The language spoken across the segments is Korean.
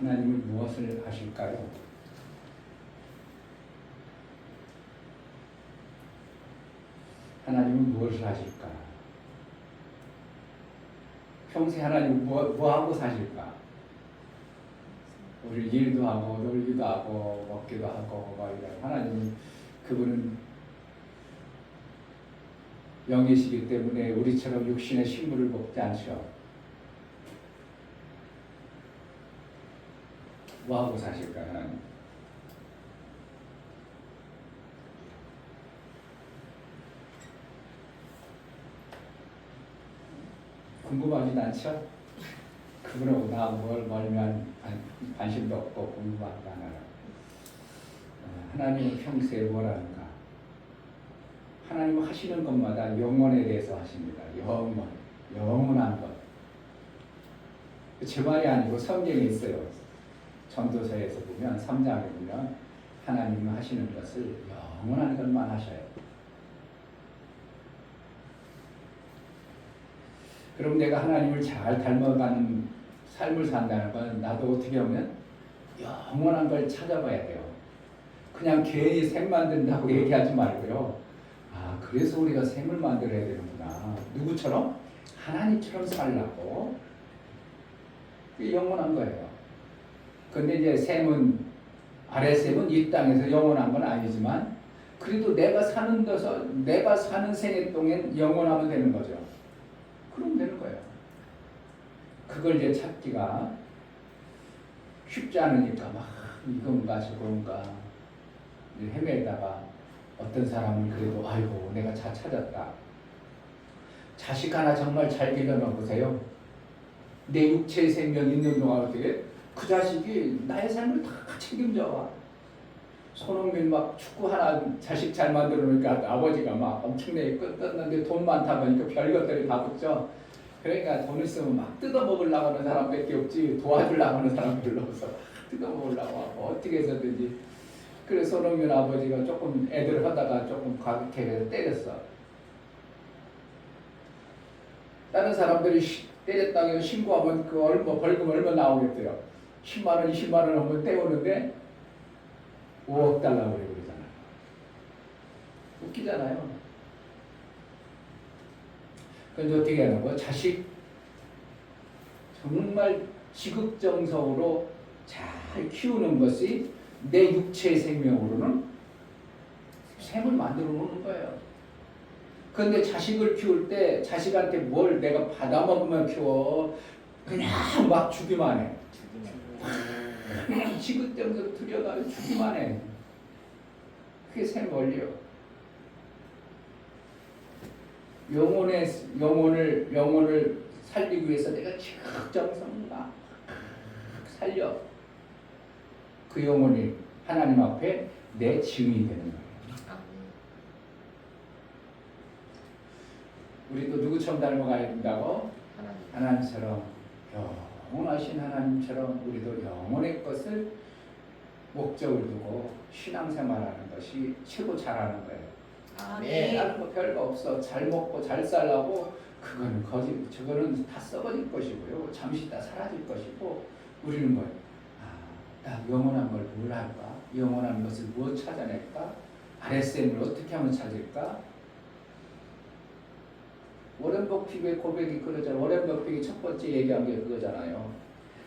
하나님은 무엇을 하실까요? 하나님은 무엇을 하실까? 평생 하나님 뭐 하고 사실까? 우리 일도 하고 놀기도 하고 먹기도 하고 막 이런 하나님은 그분은 영이시기 때문에 우리처럼 육신의 식물을 먹지 않죠. 뭐 하고 사실까 하나님? 궁금하진 않죠? 그분하고 나 뭘 멀면 관심도 없고 궁금하지도 않아요. 하나님은 평소에 뭘 하는가? 하나님은 하시는 것마다 영원에 대해서 하십니다. 영원한 것. 제 말이 아니고 성경에 있어요. 전도서에서 보면 3장에 보면 하나님은 하시는 것을 영원한 것만 하셔요. 그럼 내가 하나님을 잘 닮아가는 삶을 산다는 건 나도 어떻게 하면 영원한 걸 찾아봐야 돼요. 그냥 괜히 샘 만든다고 얘기하지 말고요. 아, 그래서 우리가 샘을 만들어야 되는구나. 누구처럼? 하나님처럼 살라고. 그게 영원한 거예요. 근데 이제 샘은, 아랫샘은 이 땅에서 영원한 건 아니지만 그래도 내가 사는 데서, 내가 사는 생애 동안 영원하면 되는 거죠. 그러면 되는 거예요. 그걸 이제 찾기가 쉽지 않으니까 막 이건가 저건가 헤매다가 어떤 사람은 그래도 아이고 내가 잘 찾았다. 자식 하나 정말 잘 길러놓으세요. 내 육체의 생명 있는 동안 어떻게 그 자식이 나의 삶을 다 책임져. 손흥민 막 축구 하나 자식 잘 만들어 놓으니까 아버지가 막 엄청나게 떴는데 돈 많다 보니까 별것들이 다 붙죠. 그러니까 돈 있으면 막 뜯어먹으려고 하는 사람밖에 없지 도와주려고 하는 사람 별로 없어. 뜯어먹으려고 하고 어떻게 해서든지. 그래서 손흥민 아버지가 조금 애들 하다가 조금 과격해서 때렸어. 다른 사람들이 때렸다고 해서 신고하면 그 벌금 얼마 나오겠대요. 10만 원, 20만 원 한번 떼오는데 5억 달라고 그러잖아요. 웃기잖아요. 그런데 어떻게 하는 거야? 자식 정말 지극정성으로 잘 키우는 것이 내 육체의 생명으로는 샘을 만들어 놓는 거예요. 그런데 자식을 키울 때 자식한테 뭘 내가 받아먹으면 키워. 그냥 막 주기만 해. 그냥 지긋정성 들여가지고 주기만 해. 그게 샘 원리요. 영혼을 살리기 위해서 내가 지극정성 막 살려. 그 영혼이 하나님 앞에 내 증인이 되는 거예요. 우리도 누구처럼 닮아가야 된다고? 하나님처럼, 영원하신 하나님처럼 우리도 영원의 것을 목적을 두고 신앙생활하는 것이 최고 잘하는 거예요. 다른 거 별거 없어. 잘 먹고 잘 살라고 그거는 거짓, 저거는 다 썩어질 것이고요. 잠시 다 사라질 것이고 우리는 뭐예요? 나 영원한 걸 뭘 할까? 영원한 것을 무엇 찾아낼까? 아랫샘을 어떻게 하면 찾을까? 워렌 버핏의 고백이 그러잖아요. 워렌 버핏이 첫 번째 얘기한 게 그거잖아요.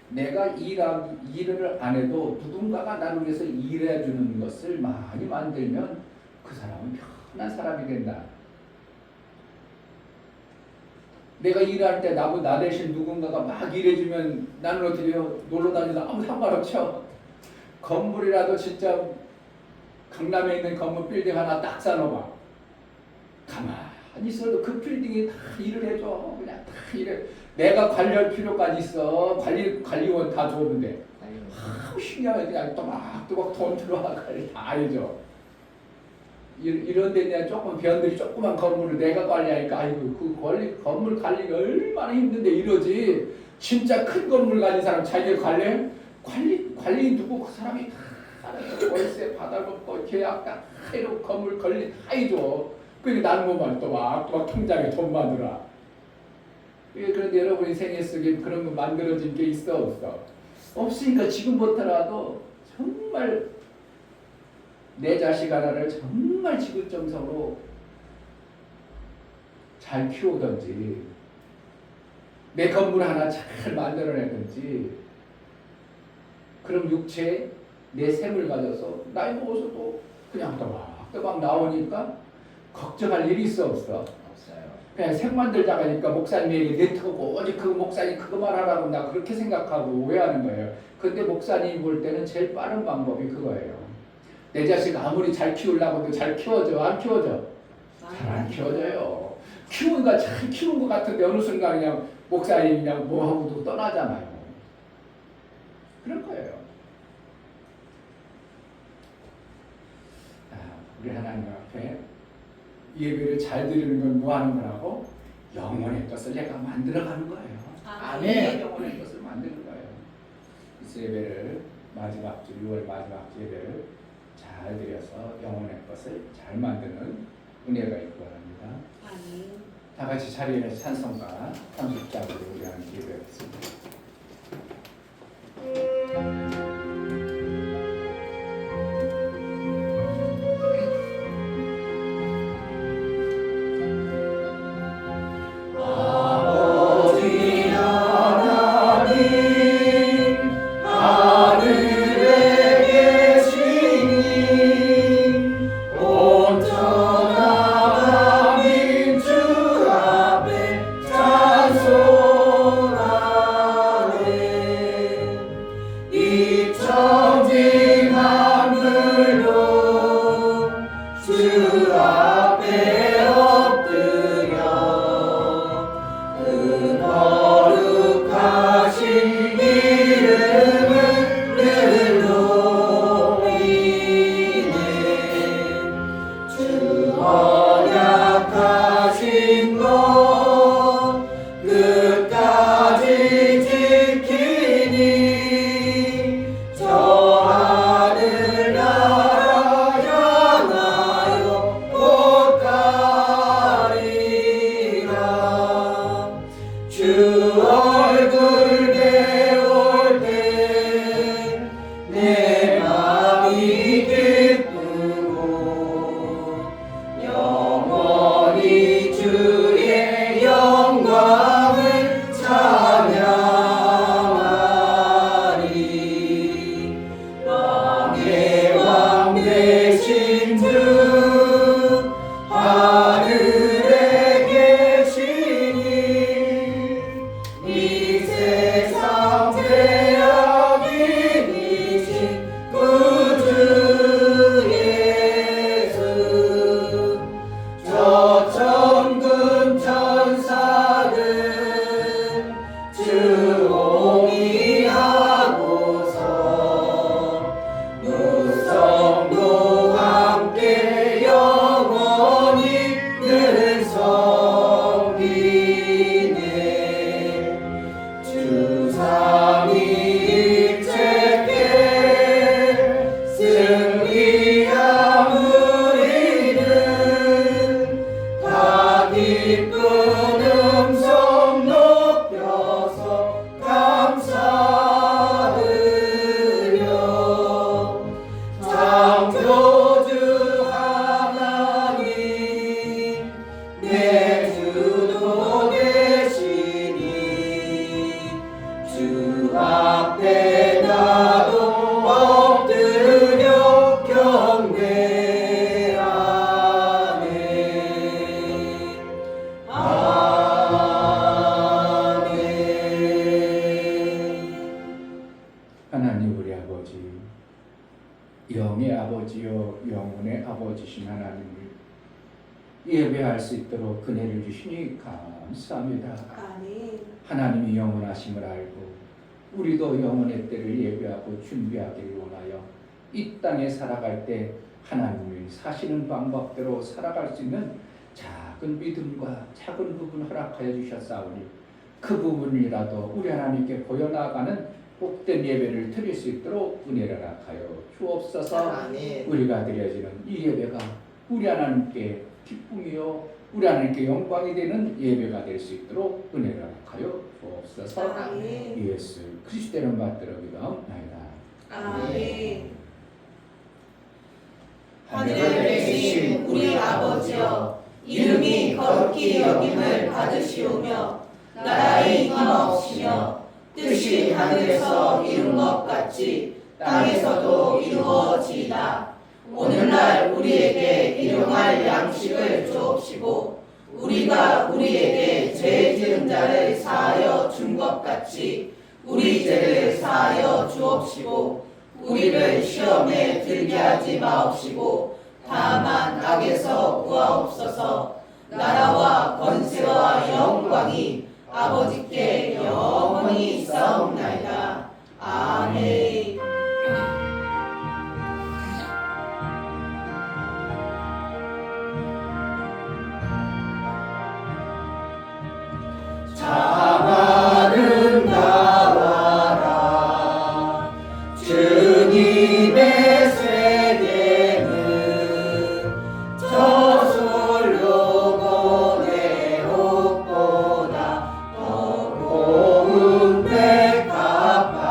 내가 일을 안 해도 누군가가 나를 위해서 일해주는 것을 많이 만들면 그 사람은 편한 사람이 된다. 내가 일할 때 나 대신 누군가가 막 일해주면 나는 어떻게 해요? 놀러 다니다 아무 상관없죠. 건물이라도 진짜 강남에 있는 건물 빌딩 하나 딱 사놓아. 가만히 있어도 그 빌딩이 다 일을 해줘. 그냥 다 일해. 내가 관리할 필요까지 있어. 관리원 다 줬는데. 신기하게 그냥 또막 돈 들어와 관리 다 해줘. 이런 데 그냥 조금 변들이 조그만 건물을 내가 관리하니까 아이고 그 건물 관리가 얼마나 힘든데 이러지. 진짜 큰 건물 가진 사람 자기가 관리 누구 그 사람이 다 월세 받아먹고 계약 다 해놓고 건물 관리 다 해줘. 그러니까 나는 뭐만 또 막 통장에 돈만 들어. 그런데 여러분 인생에 속에 그런 거 만들어진 게 있어 없어? 없으니까 지금부터라도 정말 내 자식 하나를 정말 지극정성으로 잘 키우든지 내 건물 하나 잘 만들어내든지 그럼 육체에 내 셈을 가져서 나이 먹어서도 그냥 또박 나오니까 걱정할 일이 있어 없어? 없어요. 그냥 색 만들자고 하니까 목사님에게 내트고 오직 그 목사님 그거만 하라고 나 그렇게 생각하고 오해하는 거예요. 근데 목사님이 볼 때는 제일 빠른 방법이 그거예요. 내 자식 아무리 잘 키우려고 해도 잘 키워져? 안 키워져? 잘 안 키워져요. 키우니까 잘 키운 것 같은데 어느 순간 그냥 목사님 그냥 뭐하고도 떠나잖아요. 그럴 거예요. 우리 하나님 앞에 예배를 잘 드리는 건 뭐 하는 거라고? 영혼의 것을 내가 만들어가는 거예요. 아멘. 영혼의 것을 만드는 거예요. 그래서 예배를 마지막 주 6월 마지막 주 예배를 잘 드려서 영혼의 것을 잘 만드는 은혜가 있고 바랍니다. 아멘. 다 같이 자리에 찬송가 30장으로 우리 함께 예배하겠습니다. 하나님 우리 아버지, 영의 아버지요 영혼의 아버지신 하나님을 예배할 수 있도록 은혜를 주시니 감사합니다. 아멘. 하나님이 영원하심을 알고 우리도 영원의 때를 예배하고 준비하기를 원하여 이 땅에 살아갈 때 하나님이 사시는 방법대로 살아갈 수 있는 작은 믿음과 작은 부분 허락하여 주셨사오니 그 부분이라도 우리 하나님께 보여나가는 복된 예배를 드릴 수 있도록 은혜를 허락하여 주옵소서. 아멘. 우리가 드려지는 이 예배가 우리 하나님께 기쁨이요 우리 하나님께 영광이 되는 예배가 될 수 있도록 은혜를 허락하여 주옵소서. 주옵소서. 아멘. 예수 그리스도 이름 받들어 기도하옵나이다. 아멘. 하늘에 계신 우리 아버지여, 이름이 거룩히 여김을 받으시오며 나라의 임하옵시며 뜻이 하늘에서 이룬 것 같이 땅에서도 이루어지이다. 오늘날 우리에게 일용할 양식을 주옵시고 우리가 우리에게 죄 지은 자를 사하여 준 것 같이 우리 죄를 사하여 주옵시고 우리를 시험에 들게 하지 마옵시고 다만 악에서 구하옵소서. 나라와 권세와 영광이 아버지께 영원히 있사옵나이다. 아멘. 자만은 나와라. 주님의 세계는 저솔로 보내 옷보다 더 고운 백합화.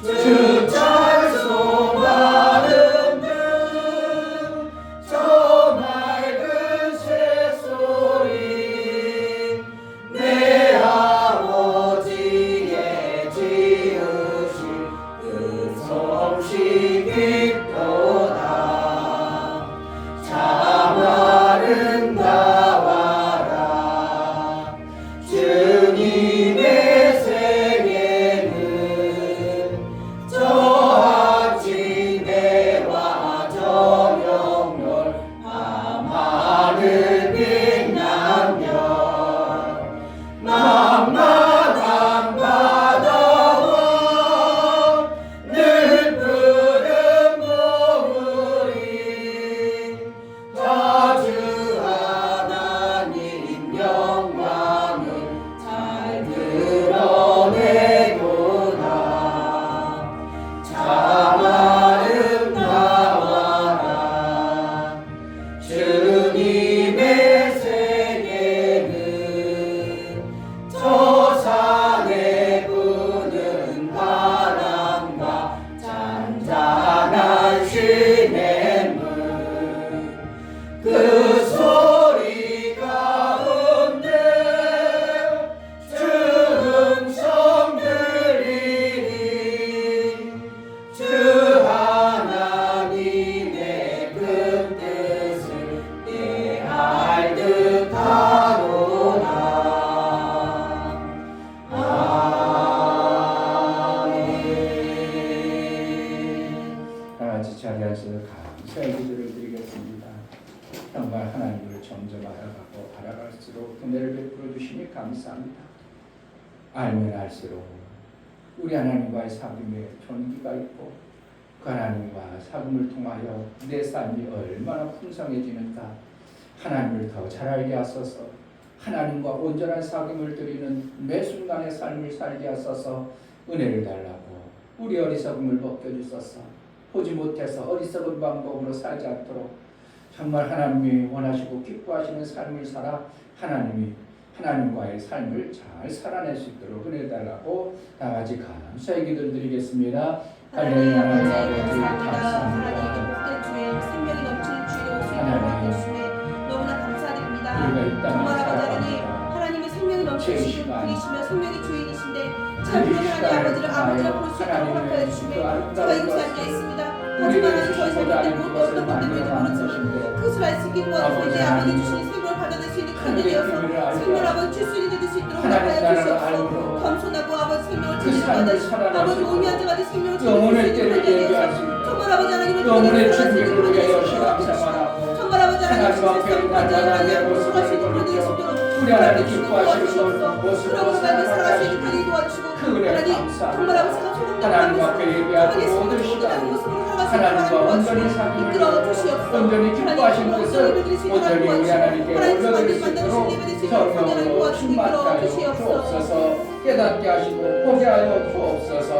주 찬송 바른 듯저 맑은 새소리 내 아버지의 지으신 그 솜씨 깊도다. 자말은 나와라. 주님의 세계는 저 아침에와 저녁별 밤하늘 빛나며 맘마당 바다와 늘 푸른 보물이 자주 하나님 영광을 잘 드러내도다. 자말은 나와라. 주님의 세계는 저 산에 부는 바람과 잔잔한 시냇물 그 소리 가운데 주 음성 들리니 주 하나님의 그 뜻을 이해할 듯하도다. 아멘. 다 같이 자리에서 감사의 기도를 드리겠습니다. 정말 하나님을 점점 알아가고 알아갈수록 은혜를 베풀어 주시니 감사합니다. 알면 알수록 우리 하나님과의 사귐에 존귀가 있고 그 하나님과 사귐을 통하여 내 삶이 얼마나 풍성해지는가 하나님을 더 잘 알게 하소서. 하나님과 온전한 사귐을 드리는 매 순간의 삶을 살게 하소서. 은혜를 달라고 우리 어리석음을 벗겨주소서. 보지 못해서 어리석은 방법으로 살지 않도록 정말 하나님이 원하시고 기뻐하시는 삶을 살아 하나님과의 삶을 잘 살아낼 수 있도록 은혜 달라고 다 같이 감사의 기도를 드리겠습니다. 하나님 아버지 감사합니다. 복된 주의 생명이 넘치는 주의 오시는 하나님. 예수님의 너무나 감사드립니다. 우리가 이 땅을 정말 아버지 하나님, 살아갑니다. 하나님의 생명이 넘치는 제 시간. 분이시며 생명의 주인이신데 이 참으로 시간을 하나님 아버지를 아버지라 통하여 부를 수 있도록 하나님의 허락하여 주시매 그 아름다운 제가 이곳에 것을 앉아 있습니다. 하지만 우리를 저희 주시고자 생명 하는 때문에 것을 어떤 것 때문인지 만들어가는 모르지만 것인데 그것을 알 수 있게 도와주시고 내 아버지 주시는 생명을 받아낼 수 있는 그릇이 되어서 생명을 아버지 줄 수 있는 데 될 수 있도록 하나님 허락하여 나라를 주시옵소서. 알고 겸손하고 아버지 생명을 그 주시는 삶을 받아 살아낼 아버지 수 오미한 있도록 자가 생명을 영혼의 주시는 때를 되게 얘기할 하소서. 수 있도록 정말 아버지 하나님을 영혼의 통해서 준비를 살아갈 수 위하여 있도록 신앙생활하고 정말 아버지 하나님 하나님 앞에 날마다 내 모습을 돌리며 우리 하나님 기뻐하시는 모습으로 살아갈 수 있는 그 은혜 감사합니다. 하나님 앞에 예배하고 모든 시간 하나님과 온전히 사귐을 온전히 기뻐하신 뜻을 온전히 우리 하나님께 올려드릴 수 있도록 성령으로 충만케 하여 주옵소서. 깨닫게 하시고 보게 하여 주옵소서.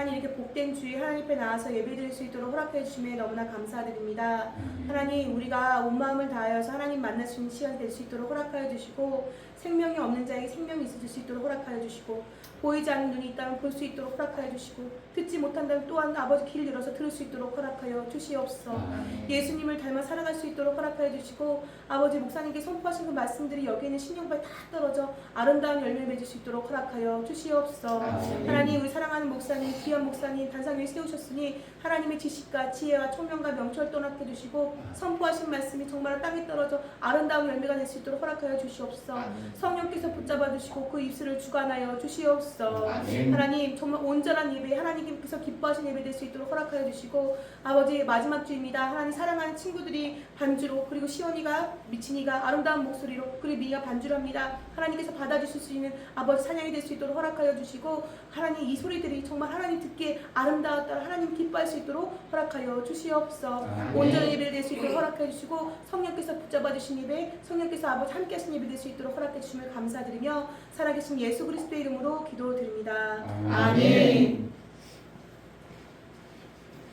하나님 이렇게 복된 주일 하나님 앞에 나와서 예배드릴 수 있도록 허락해 주심에 너무나 감사드립니다. 하나님 우리가 온 마음을 다하여서 하나님 만날 수 있는 시간이 될 수 있도록 허락하여 주시고 생명이 없는 자에게 생명이 있어질 수 있도록 허락하여 주시고 보이지 않는 눈이 있다면 볼 수 있도록 허락하여 주시고 듣지 못한다면 또한 아버지 귀를 열어서 들을 수 있도록 허락하여 주시옵소서. 예수님을 닮아 살아갈 수 있도록 허락하여 주시고 아버지 목사님께 선포하신 그 말씀들이 여기에는 신령발 다 떨어져 아름다운 열매를 맺을 수 있도록 허락하여 주시옵소서. 하나님 우리 사랑하는 목사님 귀한 목사님 단상 위에 세우셨으니 하나님의 지식과 지혜와 총명과 명철 떠나게 해주시고 선포하신 말씀이 정말 땅에 떨어져 아름다운 열매가 될 수 있도록 허락하여 주시옵소서. 성령께서 붙잡아 주시고 그 입술을 주관하여 주시옵소서. 하나님 정말 온전한 예배 하나님께서 기뻐하신 예배 될 수 있도록 허락하여 주시고 아버지 마지막 주입니다. 하나님 사랑하는 친구들이 반주로 그리고 시온이가 미친이가 아름다운 목소리로 그리고 미가 반주로 합니다. 하나님께서 받아주실 수 있는 아버지 찬양이 될 수 있도록 허락하여 주시고 하나님 이 소리들이 정말 하나님 듣기에 아름다웠다 하나님 기뻐할 수 있도록 허락하여 주시옵소서. 온전한 예배를 될 수 있도록 허락해 주시고 성령께서 붙잡아 주신 예배 성령께서 아버지 함께 하신 예배 될 수 있도록 허락해 주심을 감사드리며 살아계신 예수 그리스도의 이름으로 기도드립니다. 아멘.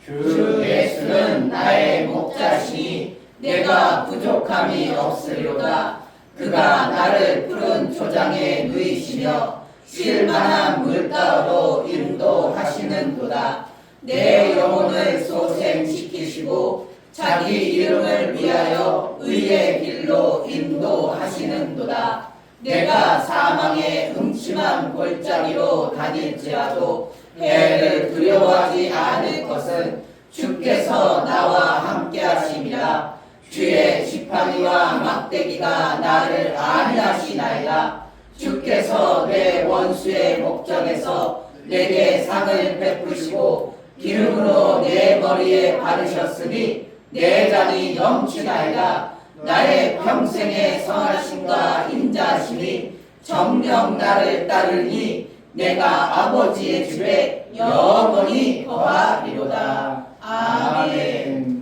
주 예수는 나의 목자시니 내가 부족함이 없으리로다. 그가 나를 푸른 초장에 누이시며 쉴만한 물가로 인도하시는도다. 내 영혼을 소생시키시고 자기 이름을 위하여 의의 길로 인도하시는도다. 내가 사망의 음침한 골짜기로 다닐지라도 해를 두려워하지 않을 것은 주께서 나와 함께하심이라. 주의 지팡이와 막대기가 나를 안위하시나이다. 주께서 내 원수의 목전에서 내게 상을 베푸시고 기름으로 내 머리에 바르셨으니 내 잔이 넘치나이다. 나의 평생의 선하심과 인자하심이 정녕 나를 따르니 내가 아버지의 집에 영원히 거하리로다. 아멘.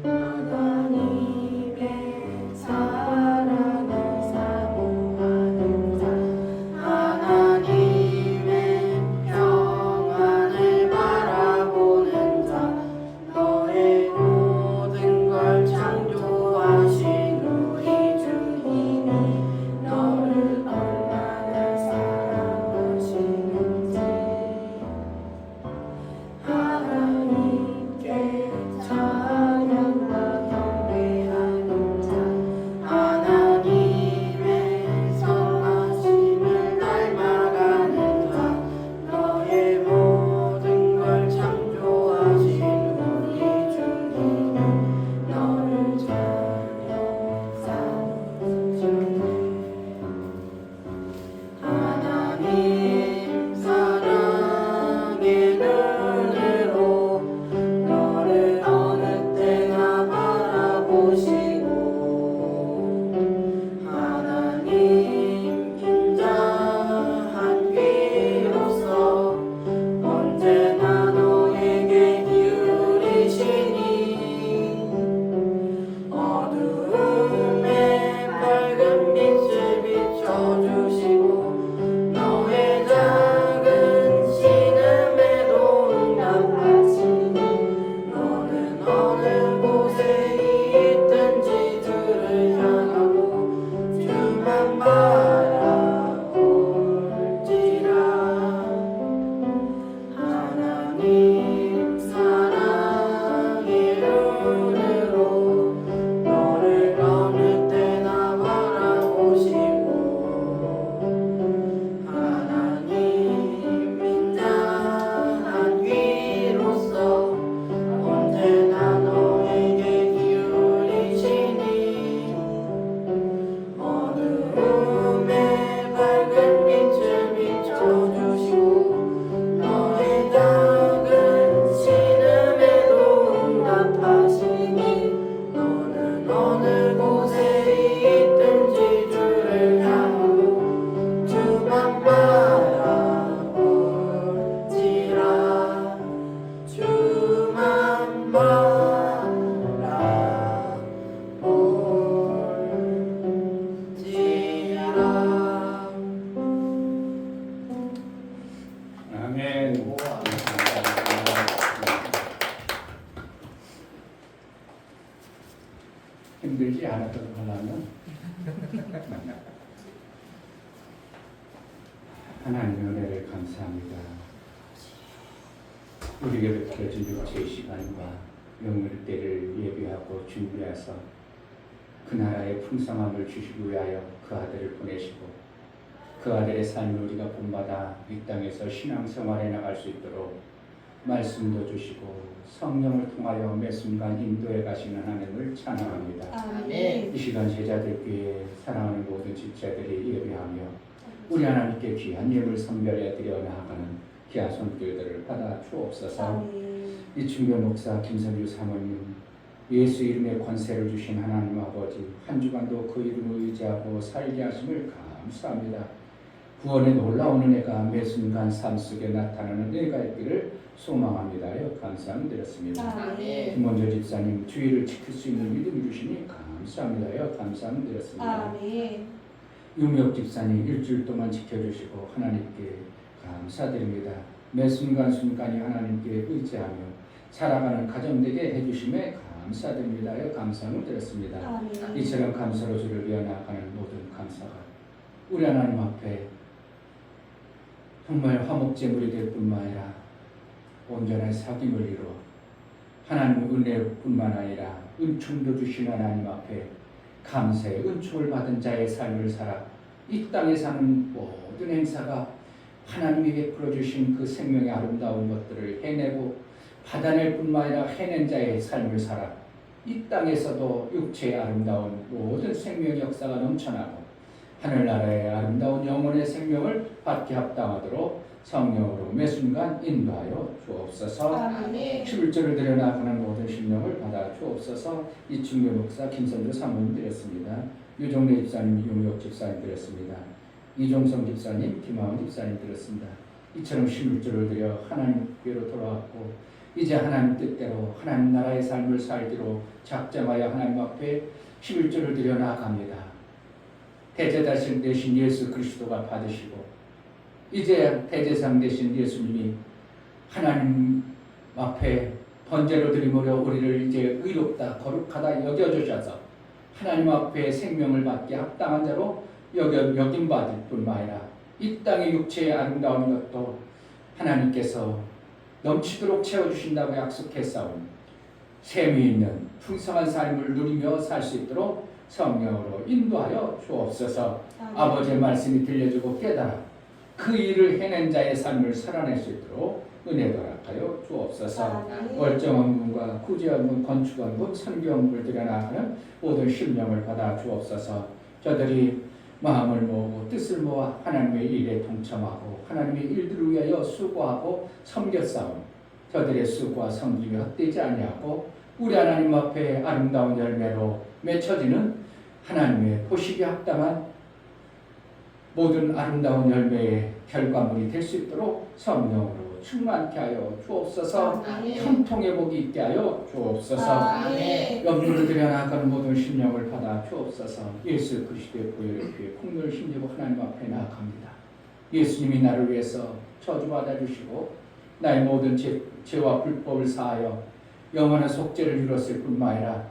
하나님 힘들지 않아도 하려면 하나님의 은혜를 감사합니다. 우리에게 베풀어진 육체의 시간과 영혼의 때를 예비하고 준비해서 그 나라의 풍성함을 주시기 위하여 그 아들을 보내시고 그 아들의 삶을 우리가 본받아 이 땅에서 신앙생활에 나갈 수 있도록 말씀도 주시고 성령을 통하여 매 순간 인도해 가시는 하나님을 찬양합니다. 아멘. 이 시간 제자들께 사랑하는 모든 집사들이 예배하며 우리 하나님께 귀한 예물 선별해 드려 나아가는 귀한 손길들을 받아 주옵소서. 아멘. 이충변 목사 김선주 사모님 예수 이름의 권세를 주신 하나님 아버지 한 주간도 그 이름을 의지하고 살게 하심을 감사합니다. 구원의 놀라운 은혜가 매 순간 삶 속에 나타나는 은혜가 있기를 소망합니다요. 감사드렸습니다. 아멘. 김원조 집사님 주의를 지킬 수 있는 믿음을 주시니 감사합니다요. 감사드렸습니다. 아멘. 유명 집사님 일주일 동안 지켜주시고 하나님께 감사드립니다. 매 순간순간이 하나님께 의지하며 살아가는 가정 되게 해주심에 감사드립니다요. 감사드렸습니다. 아멘. 이처럼 감사로 주를 위해 나아가는 모든 감사가 우리 하나님 앞에 정말 화목제물이 될 뿐만 아니라 온전한 사귐을 이루어 하나님의 은혜뿐만 아니라 은총도 주신 하나님 앞에 감사의 은총을 받은 자의 삶을 살아 이 땅에 사는 모든 행사가 하나님이 베풀어 주신 그 생명의 아름다운 것들을 해내고 받아낼 뿐만 아니라 해낸 자의 삶을 살아 이 땅에서도 육체의 아름다운 모든 생명의 역사가 넘쳐나고 하늘나라의 아름다운 영혼의 생명을 받게 합당하도록 성령으로 매 순간 인도하여 주옵소서. 아멘. 11절을 드려 나가는 모든 심령을 받아 주옵소서. 이충교 목사 김선조 사모님 드렸습니다. 유종래 집사님, 유미옥 집사님 드렸습니다. 이종성 집사님, 김하원 집사님 드렸습니다. 이처럼 11절을 드려 하나님께로 돌아왔고 이제 하나님 뜻대로 하나님 나라의 삶을 살기로 작정하여 하나님 앞에 11절을 드려 나아갑니다. 대제사장 되신 예수 그리스도가 받으시고 이제 대제사장 되신 예수님이 하나님 앞에 번제로 드림으로 우리를 이제 의롭다 거룩하다 여겨주셔서 하나님 앞에 생명을 받게 합당한 자로 여김받을 뿐만 아니라 이 땅의 육체의 아름다운 것도 하나님께서 넘치도록 채워주신다고 약속했사오니 셈이 있는 풍성한 삶을 누리며 살 수 있도록 성령으로 인도하여 주옵소서. 아버지의 말씀이 들려주고 깨달아 그 일을 해낸 자의 삶을 살아낼 수 있도록 은혜 허락하여 주옵소서. 월정한 분과 구제한 분, 건축한 분, 선교한 들여나가는 모든 심령을 받아 주옵소서. 저들이 마음을 모으고 뜻을 모아 하나님의 일에 동참하고 하나님의 일들을 위하여 수고하고 섬겼사오니 저들의 수고와 섬김이 헛되지 아니하고 우리 하나님 앞에 아름다운 열매로 맺혀지는 하나님의 보시기에 합당한 모든 아름다운 열매의 결과물이 될 수 있도록 성령으로 충만케 하여 주옵소서. 형통의 복이 있게 하여 주옵소서. 염두를 들여나가는 모든 심령을 받아 주옵소서. 예수 그리스도의 보혈의 피에 콩을 힘주고 하나님 앞에 나아갑니다. 예수님이 나를 위해서 저주받아 주시고 나의 모든 죄와 불법을 사하여 영원한 속죄를 이뤘을 뿐만 아니라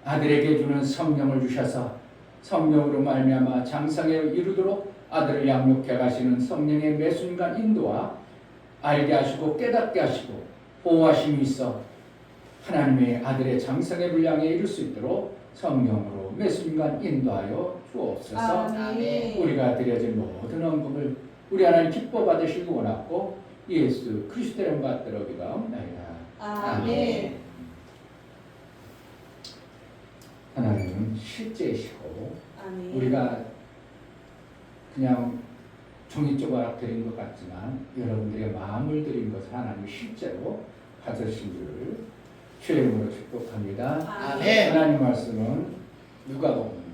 아들에게 주는 성령을 주셔서 성령으로 말미암아 장성에 이르도록 아들을 양육해 가시는 성령의 매 순간 인도와 알게 하시고 깨닫게 하시고 보호하심이 있어 하나님의 아들의 장성의 분량에 이를 수 있도록 성령으로 매 순간 인도하여 주옵소서. 우리가 드려진 모든 헌금을 우리 하나님 기뻐 받으시기 원하고 예수 그리스도의 이름 받들어 기도하옵나이다. 아멘. 하나님은 실제이시고 아멘. 우리가 그냥 종이 조각 드린 것 같지만 여러분들의 마음을 드린 것을 하나님이 실제로 받으신 줄을 주의 이름으로 축복합니다. 아멘. 하나님 말씀은 누가복음입니다.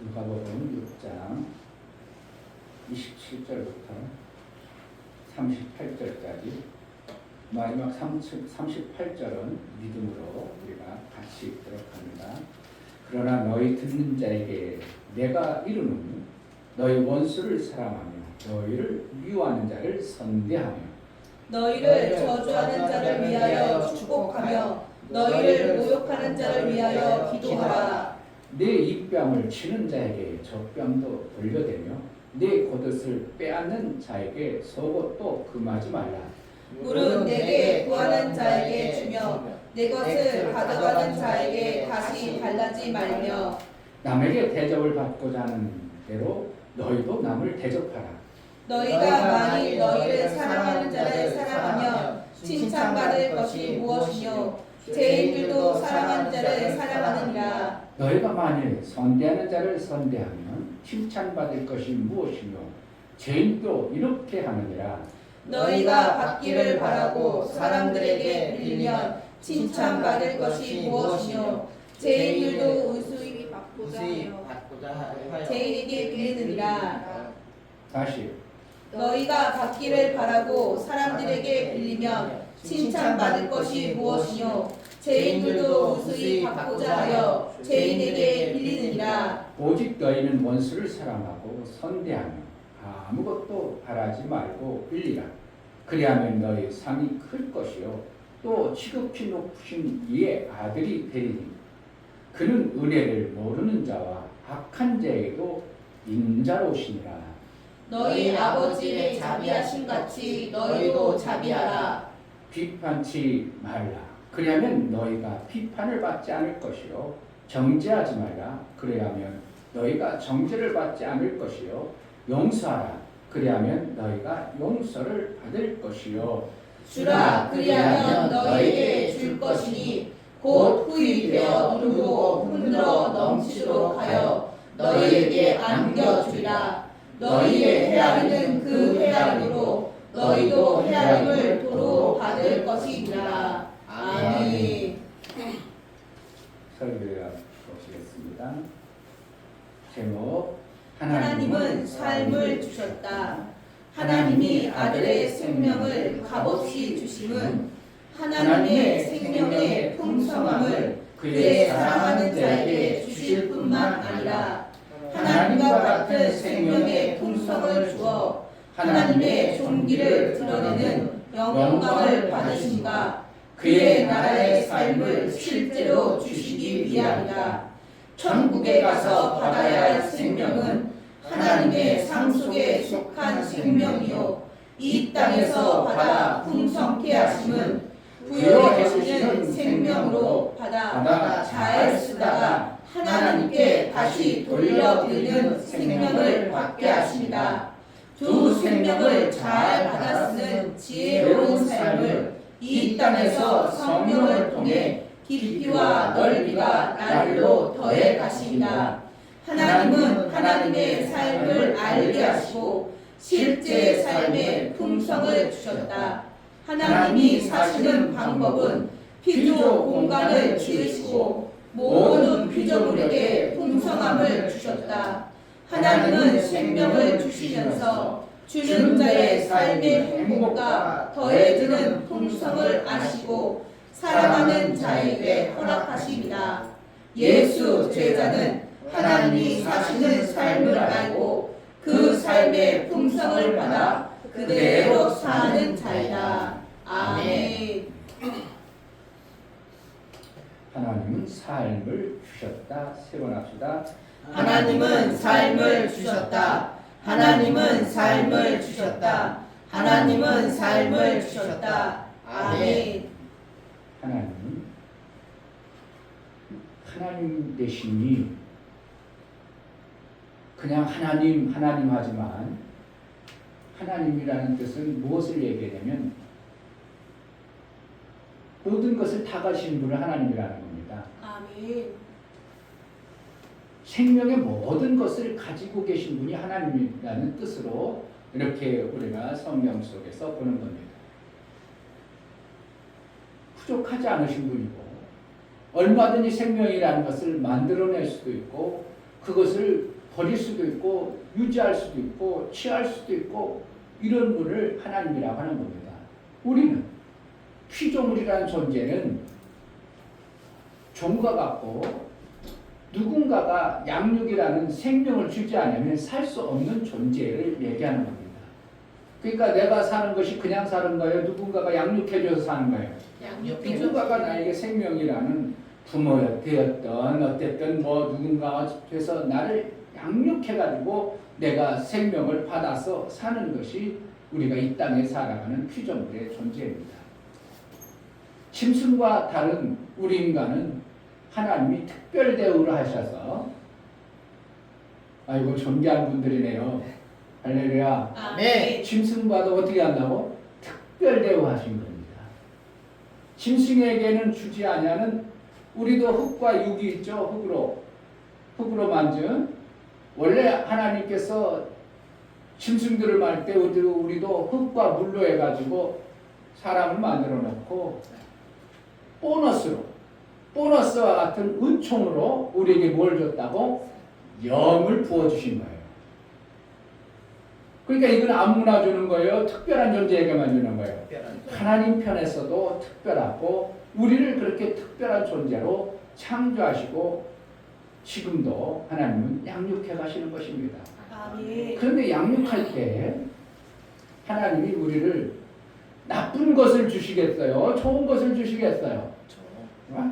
누가복음 6장 27절부터 38절까지 마지막 38절은 믿음으로 우리가 같이 읽도록 합니다. 그러나 너희 듣는 자에게 내가 이르노니 너희 원수를 사랑하며 너희를 미워하는 자를 선대하며 너희를 저주하는 자를 위하여 축복하며 너희를 모욕하는 자를 위하여 기도하라. 내 입뺨을 치는 자에게 젖뺨도 돌려대며 내 겉옷을 빼앗는 자에게 속옷도 금하지 말라. 물은 내게 구하는 자에게 주며 내 것을 가져가는 자에게 다시 달라지 말며 남에게 대접을 받고자 하는 대로 너희도 남을 대접하라. 너희가 만일 너희를 사랑하는 자를 사랑하며 칭찬받을 것이 무엇이뇨? 죄인들도 사랑하는 자를 사랑하느니라. 너희가 만일 선대하는 자를 선대하면 칭찬받을 것이 무엇이뇨? 죄인도 이렇게 하느니라. 너희가 받기를 바라고 사람들에게 빌면 칭찬받을 것이 무엇이뇨? 죄인들도 우수히 받고자 하여 죄인에게 빌리느니라. 다시 너희가 받기를 바라고 사람들에게 빌리면 칭찬받을 것이 무엇이뇨? 죄인들도 우수히 받고자 하여 죄인에게 빌리느니라. 오직 너희는 원수를 사랑하고 선대하며 아무것도 바라지 말고 빌리라. 그리하면 너희 상이 클 것이요 또 지극히 높으신 이의 아들이 되리니 그는 은혜를 모르는 자와 악한 자에게도 인자로우시니라. 너희 아버지의 자비하심 같이 너희도 자비하라. 비판치 말라. 그리하면 너희가 비판을 받지 않을 것이요 정죄하지 말라. 그리하면 너희가 정죄를 받지 않을 것이요 용서하라. 그리하면 너희가 용서를 받을 것이요 주라. 그리하면 너희에게 줄 것이니 곧 후일되어 누르고 흔들어 넘치도록 하여 너희에게 안겨주리라. 너희의 헤아리는 그 헤아림으로 너희도 헤아림을 도로 받을 것이니라. 아멘. 설교해 보시겠습니다. 제목 하나님은 삶을 주셨다. 하나님이 아들의 생명을 값없이 주심은 하나님의 생명의 풍성함을 그의 사랑하는 자에게 주실 뿐만 아니라 하나님과 같은 생명의 풍성을 주어 하나님의 존귀를 드러내는 영광을 받으심과 그의 나라의 삶을 실제로 주시기 위함이다. 천국에 가서 받아야 할 생명은 하나님의 상속에 속한 생명이요 이 땅에서 받아 풍성케 하심은 부여해 주시는 생명으로 받아 잘 쓰다가 하나님께 다시 돌려드리는 생명을 받게 하십니다. 두 생명을 잘 받아 쓰는 지혜로운 삶을 이 땅에서 성령을 통해 깊이와 넓이가 날로 더해 가십니다. 하나님은 하나님의 삶을 알게 하시고 실제 삶의 풍성을 주셨다. 하나님이 사시는 방법은 피조 공간을 지으시고 모든 피조물에게 풍성함을 주셨다. 하나님은 생명을 주시면서 주는 자의 삶의 행복과 더해지는 풍성을 아시고 사랑하는 자에게 허락하십니다. 예수 제자는 하나님이 사시는 삶을 알고 그 삶의 풍성을 받아 그대로 사는 자이다. 아멘. 하나님은 삶을 주셨다. 세 번 합시다. 하나님은 삶을 주셨다. 하나님은 삶을 주셨다. 하나님은 삶을 주셨다. 아멘. 하나님 대신이 그냥 하나님 하지만 하나님이라는 뜻은 무엇을 얘기하냐면 모든 것을 다 가신 분을 하나님이라는 겁니다. 아멘. 생명의 모든 것을 가지고 계신 분이 하나님이라는 뜻으로 이렇게 우리가 성경 속에서 보는 겁니다. 부족하지 않으신 분이고 얼마든지 생명이라는 것을 만들어낼 수도 있고 그것을 버릴 수도 있고 유지할 수도 있고 취할 수도 있고 이런 분을 하나님이라고 하는 겁니다. 우리는 피조물이라는 존재는 종과 같고 누군가가 양육이라는 생명을 주지 않으면 살 수 없는 존재를 얘기하는 겁니다. 그러니까 내가 사는 것이 그냥 사는 거예요? 누군가가 양육해줘서 사는 거예요? 누군가가 나에게 생명이라는 부모였던 어쨌든 뭐 누군가가 돼서 나를 양육해가지고 내가 생명을 받아서 사는 것이 우리가 이 땅에 살아가는 피조물의 존재입니다. 짐승과 다른 우리 인간은 하나님이 특별 대우를 하셔서 아이고 존귀한 분들이네요. 할렐루야. 아멘. 짐승과도 어떻게 한다고? 특별 대우하신 겁니다. 짐승에게는 주지 아니하는 우리도 흙과 육이 있죠. 흙으로 만든 원래 하나님께서 짐승들을 만들 때 우리도 흙과 물로 해가지고 사람을 만들어 놓고 보너스와 같은 은총으로 우리에게 뭘 줬다고? 영을 부어주신 거예요. 그러니까 이건 아무나 주는 거예요? 특별한 존재에게만 주는 거예요? 하나님 편에서도 특별하고 우리를 그렇게 특별한 존재로 창조하시고 지금도 하나님은 양육해 가시는 것입니다. 아멘. 그런데 양육할 때 하나님이 우리를 나쁜 것을 주시겠어요? 좋은 것을 주시겠어요?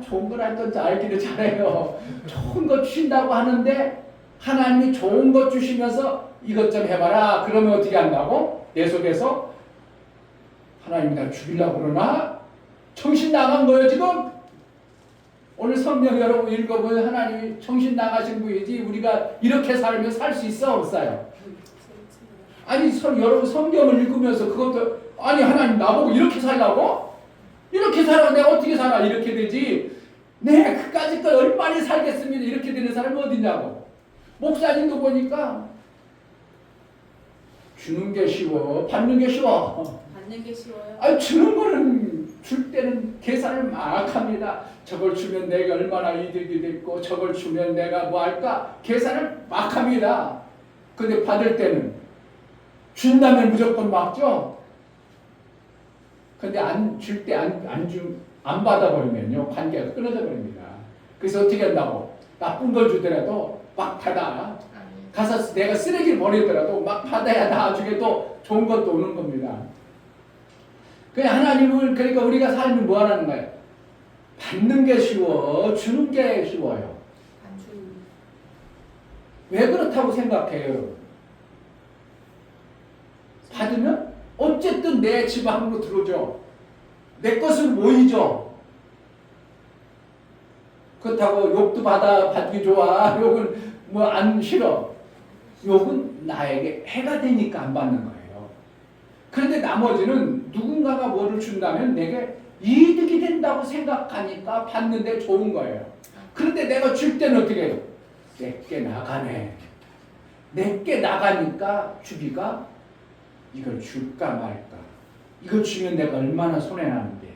좋은 걸 알던 알기를 잘해요. 좋은 것 주신다고 하는데 하나님이 좋은 것 주시면서 이것 좀 해봐라. 그러면 어떻게 한다고? 내 속에서 하나님이 날 죽이려고 그러나? 정신 나간 거예요 지금? 오늘 성경 여러분 읽어보면 하나님이 정신 나가신 분이지 우리가 이렇게 살면 살 수 있어 없어요? 아니 여러분 성경을 읽으면서 그것도 아니 하나님 나보고 이렇게 살라고? 이렇게 살아 내가 어떻게 살아? 이렇게 되지. 네 그까짓 걸 얼마나 살겠습니다. 이렇게 되는 사람이 어디냐고. 목사님도 보니까 주는 게 쉬워 받는 게 쉬워. 받는 게 쉬워요. 아니 주는 거는 줄 때는 계산을 막 합니다. 저걸 주면 내가 얼마나 이득이 됐고 저걸 주면 내가 뭐 할까 계산을 막 합니다. 근데 받을 때는 준다면 무조건 막죠. 근데 안 줄 때 안 받아버리면요 관계가 끊어져 버립니다. 그래서 어떻게 한다고? 나쁜 걸 주더라도 막 받아. 가서 내가 쓰레기를 버리더라도 막 받아야 나중에 또 좋은 것도 오는 겁니다. 그냥 하나님을 그러니까 우리가 살면 뭐 하라는 거예요? 받는 게 쉬워, 주는 게 쉬워요. 왜 그렇다고 생각해요? 받으면 어쨌든 내 집 안으로 들어오죠. 내 것은 모이죠. 그렇다고 욕도 받기 좋아. 욕은 뭐 안 싫어. 욕은 나에게 해가 되니까 안 받는 거예요. 그런데 나머지는 누군가가 뭐를 준다면 내게 이득이 된다고 생각하니까 받는데 좋은 거예요. 그런데 내가 줄 때는 어떻게 해요? 내게 나가네. 내게 나가니까 주기가 이걸 줄까 말까. 이걸 주면 내가 얼마나 손해나는데.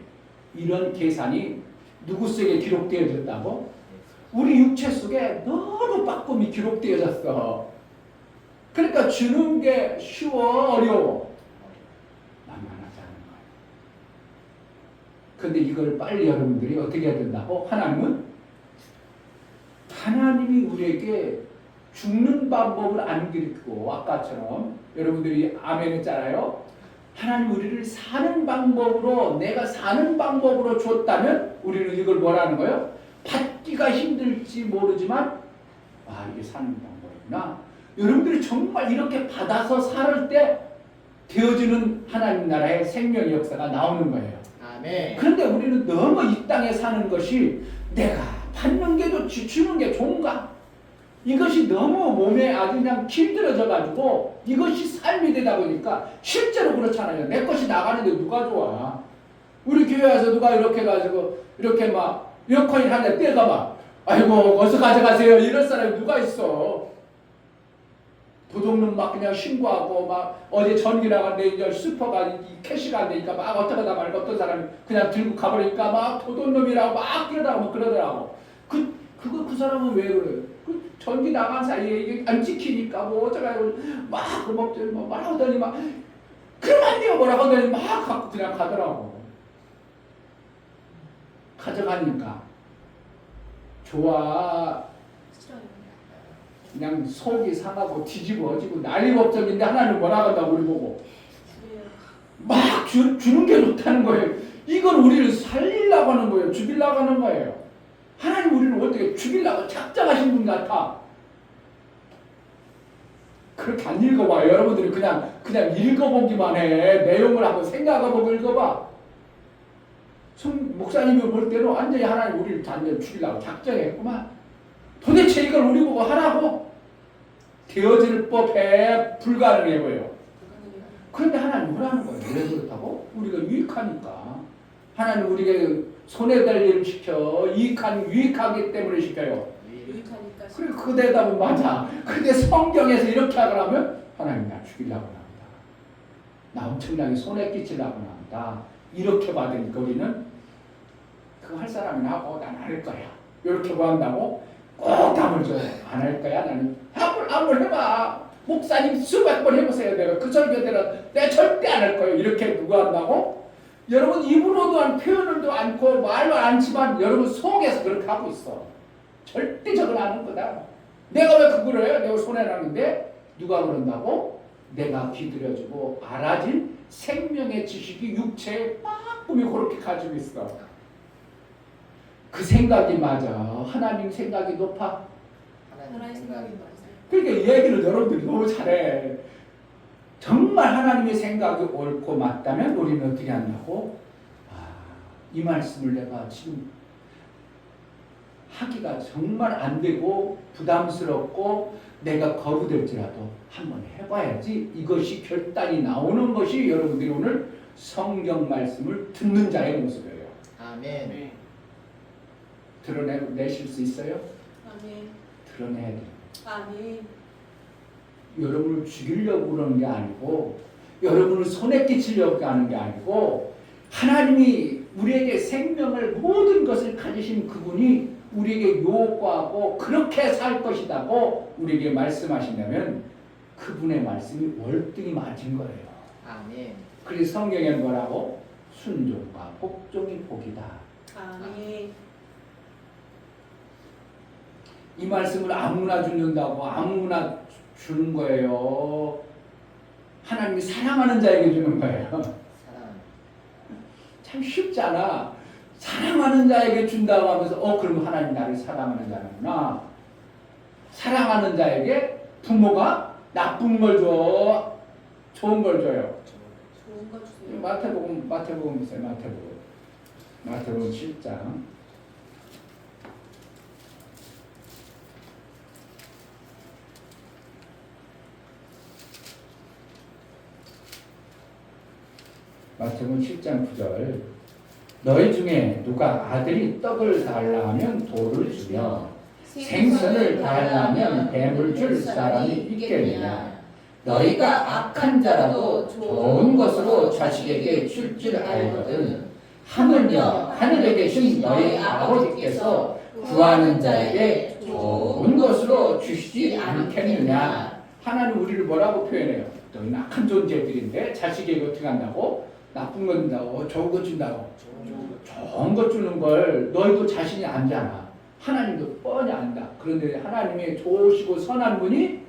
이런 계산이 누구 속에 기록되어졌다고? 우리 육체 속에 너무 빠꼼히 기록되어졌어. 그러니까 주는 게 쉬워 어려워? 만만하지 않은 거예요. 그런데 이걸 빨리 여러분들이 어떻게 해야 된다고? 하나님이 우리에게 죽는 방법을 안 가르치고 아까처럼 여러분들이 아멘 했잖아요. 하나님 우리를 사는 방법으로 내가 사는 방법으로 줬다면 우리는 이걸 뭐라는 거예요? 받기가 힘들지 모르지만 이게 사는 방법이구나. 여러분들이 정말 이렇게 받아서 살 때 되어지는 하나님 나라의 생명의 역사가 나오는 거예요. 아멘. 그런데 우리는 너무 이 땅에 사는 것이 내가 받는 게 좋지 주는 게 좋은가? 이것이 너무 몸에 아주 그냥 길들여져 가지고 이것이 삶이 되다 보니까 실제로 그렇잖아요. 내 것이 나가는데 누가 좋아? 우리 교회 와서 누가 이렇게 가지고 이렇게 막 에어컨이 하는데 때가 막 아이고 어서 가져가세요 이런 사람이 누가 있어? 도둑놈 막 그냥 신고하고 막 어제 전기 나갔는데 이제 슈퍼가 캐시가 안 되니까 막 어떡하다 말고 어떤 사람이 그냥 들고 가버리니까 막 도둑놈이라고 막 그러더라고. 그 사람은 왜 그래요? 그 전기 나간 사이에 이게 안 지키니까 뭐 어쩌라고 막 그먹더니 뭐 말하더니 막 그러면 안 돼요 뭐라고 하더니 막 갖고 그냥 가더라고. 가져가니까 좋아 그냥 속이 상하고 뒤집어지고 난리 법석인데 하나님 뭐라 한다고 우리 보고 막 주는 게 좋다는 거예요. 이건 우리를 살리려고 하는 거예요. 죽이려고 하는 거예요. 하나님 우리를 어떻게 죽이려고 작정하신 분 같아. 그렇게 안 읽어봐요. 여러분들이 그냥 읽어보기만 해. 내용을 한번 생각해보고 읽어봐. 목사님이 볼 때는 완전히 하나님 우리를 완전히 죽이려고 작정했구만. 도대체 이걸 우리 보고 하라고? 되어질 법에 불가능해 보여. 그런데 하나님 뭐라는 거예요? 왜 그렇다고? 우리가 유익하니까. 하나님 우리가 손에 댈 일을 시켜. 유익하기 때문에 시켜요. 유익하니까. 그래 그 대답은 맞아. 근데 성경에서 이렇게 하라면 하나님 나 죽이려고 합니다. 나 엄청나게 손해 끼치려고 합니다. 이렇게 받으니 거기는 그거 할 사람이 하고 난 안 할 거야. 이렇게 뭐 한다고? 꼭 답을 줘요. 안 할 거야. 나는 한번 해봐. 목사님 수백 번 해보세요. 내가 그 설교대로 내가 절대 안 할 거예요. 이렇게 누가 한다고? 여러분 입으로도 안 표현을도 않고 말로 않지만 여러분 속에서 그렇게 하고 있어. 절대 저걸 안 하는 거다. 내가 왜 그걸 해요? 내가 손해나는데 누가 그런다고? 내가 기들여주고 알아진 생명의 지식이 육체에 빠끔히 그렇게 가지고 있어. 그 생각이 맞아. 하나님 생각이 높아. 하나님 생각이 맞아요. 그러니까 이 얘기를 여러분들이 너무 잘해. 정말 하나님의 생각이 옳고 맞다면 우리는 어떻게 한다고? 이 말씀을 내가 지금 하기가 정말 안 되고 부담스럽고 내가 거부될지라도 한번 해봐야지. 이것이 결단이 나오는 것이 여러분들이 오늘 성경 말씀을 듣는 자의 모습이에요. 아멘. 드러내실 수 있어요? 아멘. 드러내야 돼요. 아멘. 여러분을 죽이려고 그러는 게 아니고 여러분을 손에 끼치려고 하는 게 아니고 하나님이 우리에게 생명을 모든 것을 가지신 그분이 우리에게 요구하고 그렇게 살 것이라고 우리에게 말씀하신다면 그분의 말씀이 월등히 맞은 거예요. 아멘. 그래서 성경에 뭐라고? 순종과 복종이 복이다. 아멘. 이 말씀을 아무나 죽는다고 아무나 주는 거예요. 하나님이 사랑하는 자에게 주는 거예요. 사랑. 참 쉽잖아. 사랑하는 자에게 준다고 하면서 그럼 하나님 나를 사랑하는 자구나. 사랑하는 자에게 부모가 나쁜 걸 줘. 좋은 걸 줘요. 좋은 거 주세요. 마태복음 보세요. 마태복음 7장. 마태복음 7장 9절. 너희 중에 누가 아들이 떡을 달라 하면 돌을 주며 생선을 달라 하면 뱀을 줄 사람이 있겠느냐. 너희가 악한 자라도 좋은 것으로 자식에게 줄 줄 알거든. 하물며 하늘에 계신 너희 아버지께서 구하는 자에게 좋은 것으로 주시지 않겠느냐. 하나님 우리를 뭐라고 표현해요? 너희는 악한 존재들인데 자식에게 어떻게 한다고? 나쁜 거 준다고, 좋은 거 준다고. 좋은 거 주는 걸 너희도 자신이 안잖아. 하나님도 뻔히 안다. 그런데 하나님의 좋으시고 선한 분이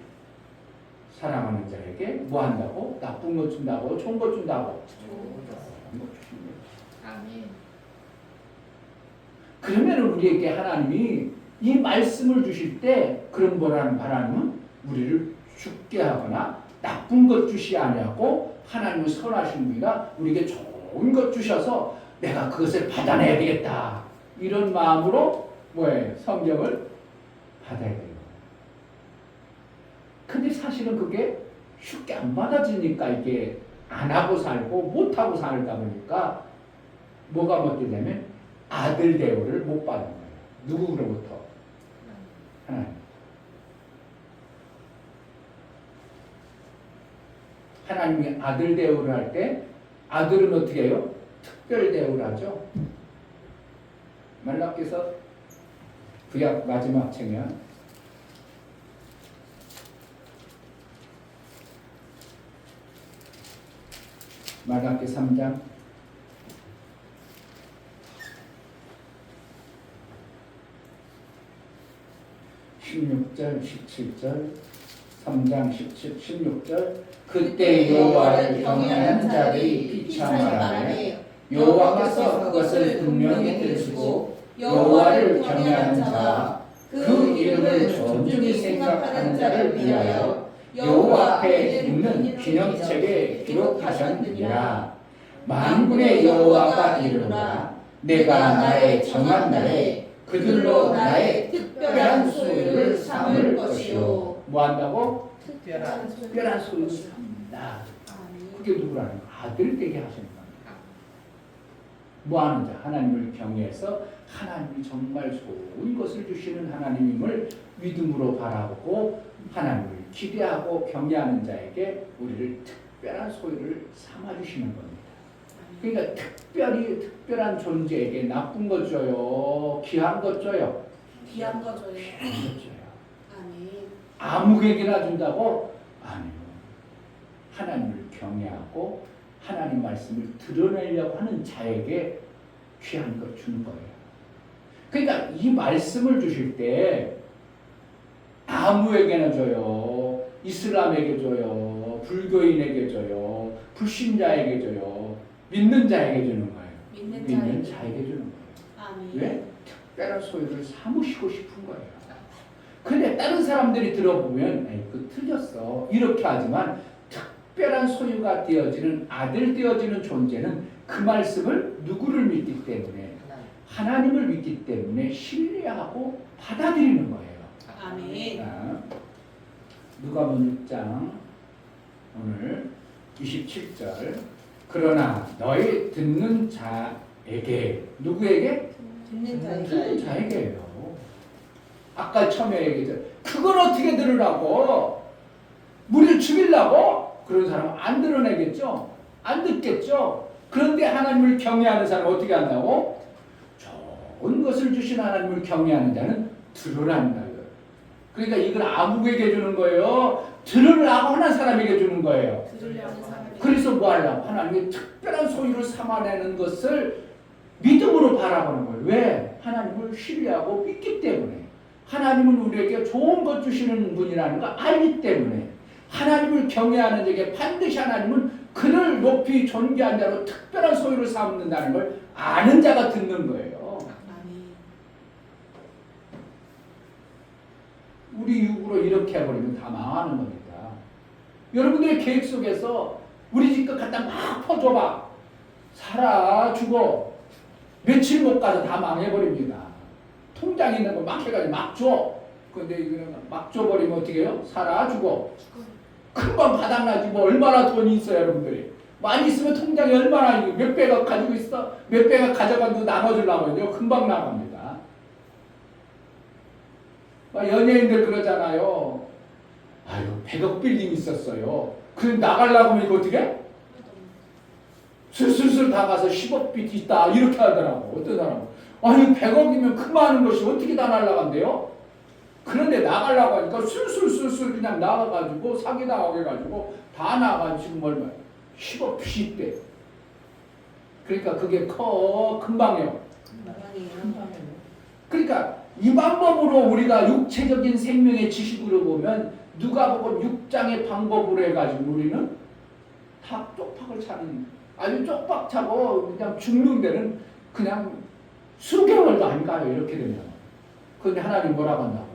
사랑하는 자에게 뭐 한다고? 나쁜 거 준다고, 좋은 거 준다고. 아멘. 그러면 우리에게 하나님이 이 말씀을 주실 때 그런 뭐라는 바람은 우리를 죽게 하거나 나쁜 것 주시 아니하고 하나님은 선하신 분이라 우리에게 좋은 것 주셔서 내가 그것을 받아내야 되겠다. 이런 마음으로 뭐예요? 성경을 받아야 돼요. 근데 사실은 그게 쉽게 안 받아지니까 이게 안 하고 살고 못 하고 살다 보니까 뭐가 못되냐면 아들 대우를 못 받는 거예요. 누구로부터? 하나님. 하나님이 아들 대우를 할 때 아들은 어떻게 해요? 특별 대우를 하죠. 말라기서 구약 마지막 책면 말라기 3장 16절 16절, 17절, 3장 17, 16절 그때 여호와를 경외하는 자들이 피차 말하되 여호와께서 그것을 분명히 들으시고 여호와를 경외하는 자 그 이름을 존중히 생각하는 자를 위하여 여호와 앞에 있는 기념책에 기록하셨느니라. 만군의 여호와가 이르노라. 내가 나의 정한 날에 그들로 나의 특별한 소유를 삼을 것이요. 뭐 한다고? 특별한 특별한 소유를 삼는다. 그게 누구라는 거? 아들 되게 하시는 겁니다. 뭐 하는 자? 하나님을 경외해서 하나님이 정말 좋은 것을 주시는 하나님임을 믿음으로 바라보고 하나님을 기대하고 경외하는 자에게 우리를 특별한 소유를 삼아주시는 겁니다. 그러니까 특별한 존재에게 나쁜 것 줘요? 귀한 것 줘요? 귀한 거 줘요. 귀한 것 줘요. 아멘. 아무에게나 준다고? 아니요. 하나님을 경외하고 하나님 말씀을 드러내려고 하는 자에게 귀한 것 주는 거예요. 그러니까 이 말씀을 주실 때 아무에게나 줘요. 이슬람에게 줘요. 불교인에게 줘요. 불신자에게 줘요. 믿는 자에게 주는 거예요. 믿는 자에게 주는 거예요. 아멘. 왜? 특별한 소유를 삼으시고 싶은 거예요. 근데 다른 사람들이 들어보면 에이, 그 틀렸어. 이렇게 하지만 특별한 소유가 되어지는 아들 되어지는 존재는 그 말씀을 누구를 믿기 때문에 하나님을 믿기 때문에 신뢰하고 받아들이는 거예요. 아멘. 자, 누가복음 6장 오늘 27절 그러나 너희 듣는 자에게 누구에게? 듣는 자에게. 듣는 자에게요. 아까 처음에 얘기했죠. 그걸 어떻게 들으라고? 우리를 죽이려고? 그런 사람은 안 드러내겠죠? 안 듣겠죠? 그런데 하나님을 경외하는 사람은 어떻게 한다고? 좋은 것을 주신 하나님을 경외하는 자는 드러난다. 그러니까 이걸 아무에게 주는 거예요. 들으려고 하는 사람에게 주는 거예요. 들으려는 사람에게. 그래서 뭐 하려고? 하나님의 특별한 소유를 삼아내는 것을 믿음으로 바라보는 거예요. 왜? 하나님을 신뢰하고 믿기 때문에. 하나님은 우리에게 좋은 것 주시는 분이라는 걸 알기 때문에. 하나님을 경외하는 자에게 반드시 하나님은 그를 높이 존귀한 자로 특별한 소유를 삼는다는 걸 아는 자가 듣는 거예요. 아멘. 우리 육으로 이렇게 해버리면 다 망하는 겁니다. 여러분들의 계획 속에서 우리 집것 갖다 막 퍼줘봐. 살아 죽어. 며칠 못 가서 다 망해버립니다. 통장에 있는 거 막 해가지고 막 줘. 근데 이거는 막 줘버리면 어떻게 해요? 살아 죽어. 금방 바닥나지 뭐 얼마나 돈이 있어요 여러분들이. 많이 있으면 통장에 얼마나 몇 배가 가지고 있어? 몇 배가 가져가도 나눠주려면요 금방 나갑니다. 연예인들 그러잖아요. 아유 100억 빌딩 있었어요. 그럼 나가려고 하면 이거 어떻게 해? 슬슬슬 다 가서 10억 빚 있다 이렇게 하더라고. 어떤 사람은 아니 100억이면 그 많은 것이 어떻게 다 날라간대요? 그런데 나가려고 하니까 술술술술 그냥 나가가지고 사기당하게 해가지고 다 나가 지금 얼마 10억 빚이 있대. 그러니까 그게 커 금방이요. 그러니까 이 방법으로 우리가 육체적인 생명의 지식으로 보면 누가복음 6장의 방법으로 해가지고 우리는 다 쪽박을 차는 아주 쪽박 차고 그냥 죽는 데는 그냥 수개월도 안 가요 이렇게 되면. 그런데 하나님 뭐라고 한다고?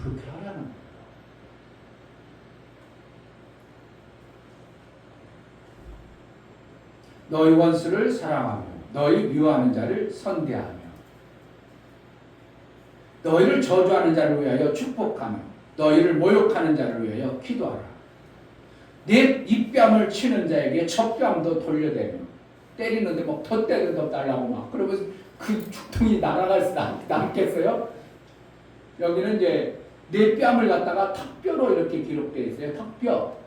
그렇게 하라는 거예요. 너희 원수를 사랑하며 너희 미워하는 자를 선대하며 너희를 저주하는 자를 위하여 축복하며 너희를 모욕하는 자를 위하여 기도하라. 네 입뺨을 치는 자에게 젖뺨도 돌려대며 때리는데 뭐 더 때려 더 달라고 막 그러면서 그 죽통이 날아갈 수 남겠어요? 여기는 이제 네 뺨을 갖다가 턱뼈로 이렇게 기록되어 있어요.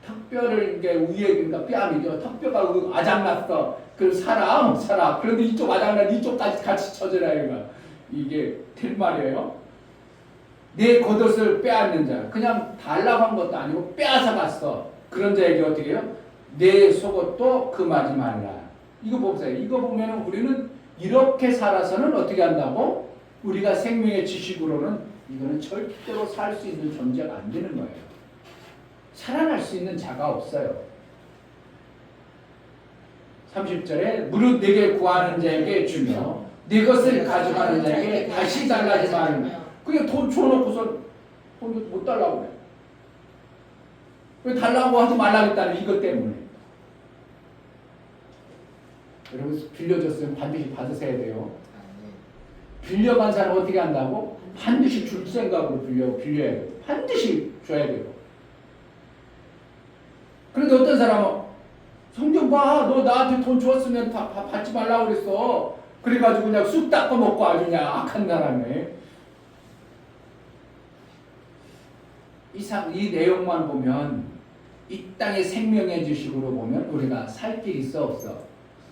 턱뼈를 이제 위에 그러니까 뺨이죠. 턱뼈가 아작났어. 그럼 살아. 그런데 이쪽 아작난 이쪽까지 같이 쳐져라 이게 될 말이에요. 내 겉옷을 빼앗는 자, 그냥 달라고 한 것도 아니고 빼앗아 갔어. 그런 자에게 어떻게 해요? 내 속옷도 금하지 말라. 이거 보세요. 이거 보면은 우리는 이렇게 살아서는 어떻게 한다고? 우리가 생명의 지식으로는 이거는 절대로 살 수 있는 존재가 안 되는 거예요. 살아날 수 있는 자가 없어요. 30절에 무릇 내게 구하는 자에게 주며 네 것을 가져가는 자에게 다시 달라지 말라. 그게 돈 줘놓고서 돈 못 달라고 그래. 왜 달라고 하지 말라겠다는 이것 때문에. 여러분 빌려줬으면 반드시 받으셔야 돼요. 아멘. 빌려간 사람 어떻게 한다고? 반드시 줄 생각으로 빌려야 돼요. 반드시 줘야 돼요. 그런데 어떤 사람은 성경 봐, 너 나한테 돈 줬으면 다 받지 말라고 그랬어. 그래가지고 그냥 쑥 닦아 먹고 아주 그냥 악한 사람이. 이 내용만 보면 이 땅의 생명의 지식으로 보면 우리가 살 길이 있어 없어?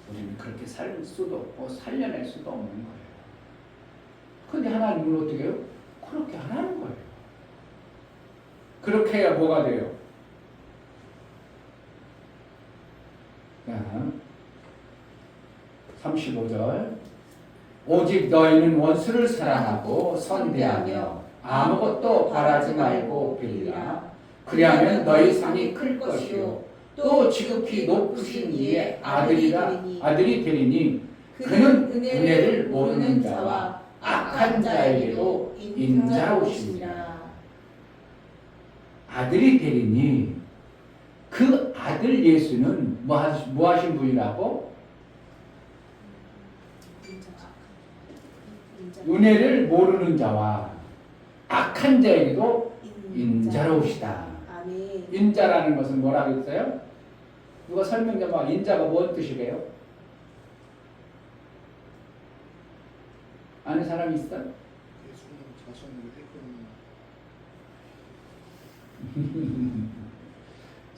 우리는 그렇게 살 수도 없고 살려낼 수도 없는 거예요. 근데 하나님은 어떻게 해요? 그렇게 하라는 거예요. 그렇게 해야 뭐가 돼요? 35절 오직 너희는 원수를 사랑하고 선대하며 아무것도 바라지 말고 빌리라. 그리하면 너희 상이 클 것이요 또 지극히 높으신 이의 아들이 되리니 그는 은혜를 모르는 자와 악한 자에게도 인자로우시니라. 아들이 되리니 그 아들 예수는 뭐 하신 분이라고? 은혜를 모르는 자와 악한 자에게도 인자로우시다. 아멘. 인자라는 것은 뭐라고 했어요? 누가 설명 좀 봐. 인자가 뭔 뜻이래요? 아는 사람이 있어? 예수님 자신을 일꾼.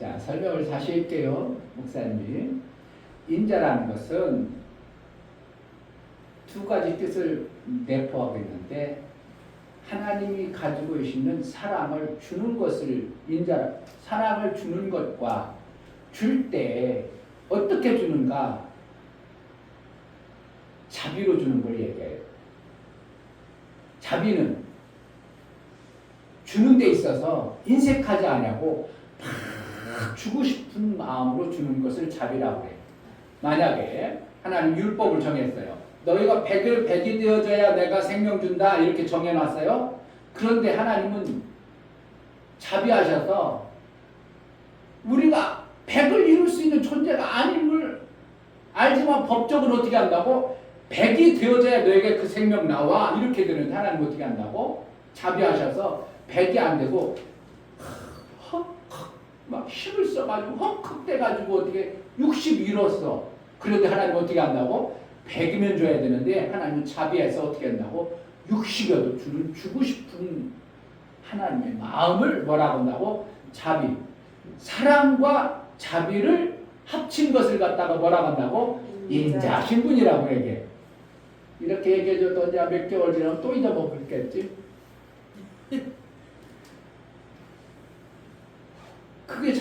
자, 설명을 다시 할게요. 목사님이. 인자라는 것은 두 가지 뜻을 내포하고 있는데 하나님이 가지고 계시는 사랑을 주는 것을 사랑을 주는 것과 줄 때 어떻게 주는가? 자비로 주는 걸 얘기해요. 자비는 주는 데 있어서 인색하지 않냐고 막 주고 싶은 마음으로 주는 것을 자비라고 해요. 만약에 하나님 율법을 정했어요. 너희가 백이 되어져야 내가 생명 준다 이렇게 정해놨어요. 그런데 하나님은 자비하셔서 우리가 100을 이룰 수 있는 존재가 아님을 알지만 법적으로 어떻게 한다고? 100이 되어져야 너에게 그 생명 나와 이렇게 되는데 하나님 어떻게 한다고? 자비하셔서 100이 안 되고 막 힘을 써가지고 헉헉 돼가지고 어떻게 60 이뤘어. 그런데 하나님 어떻게 한다고? 100이면 줘야 되는데 하나님은 자비해서 어떻게 한다고? 60여도 주고 싶은 하나님의 마음을 뭐라고 한다고? 자비. 사랑과 자비를 합친 것을 갖다가 뭐라고 한다고? 인자하신 분이라고 얘기해. 이렇게 얘기해줘도 이제 몇 개월 지나면 또 잊어먹겠지? 그게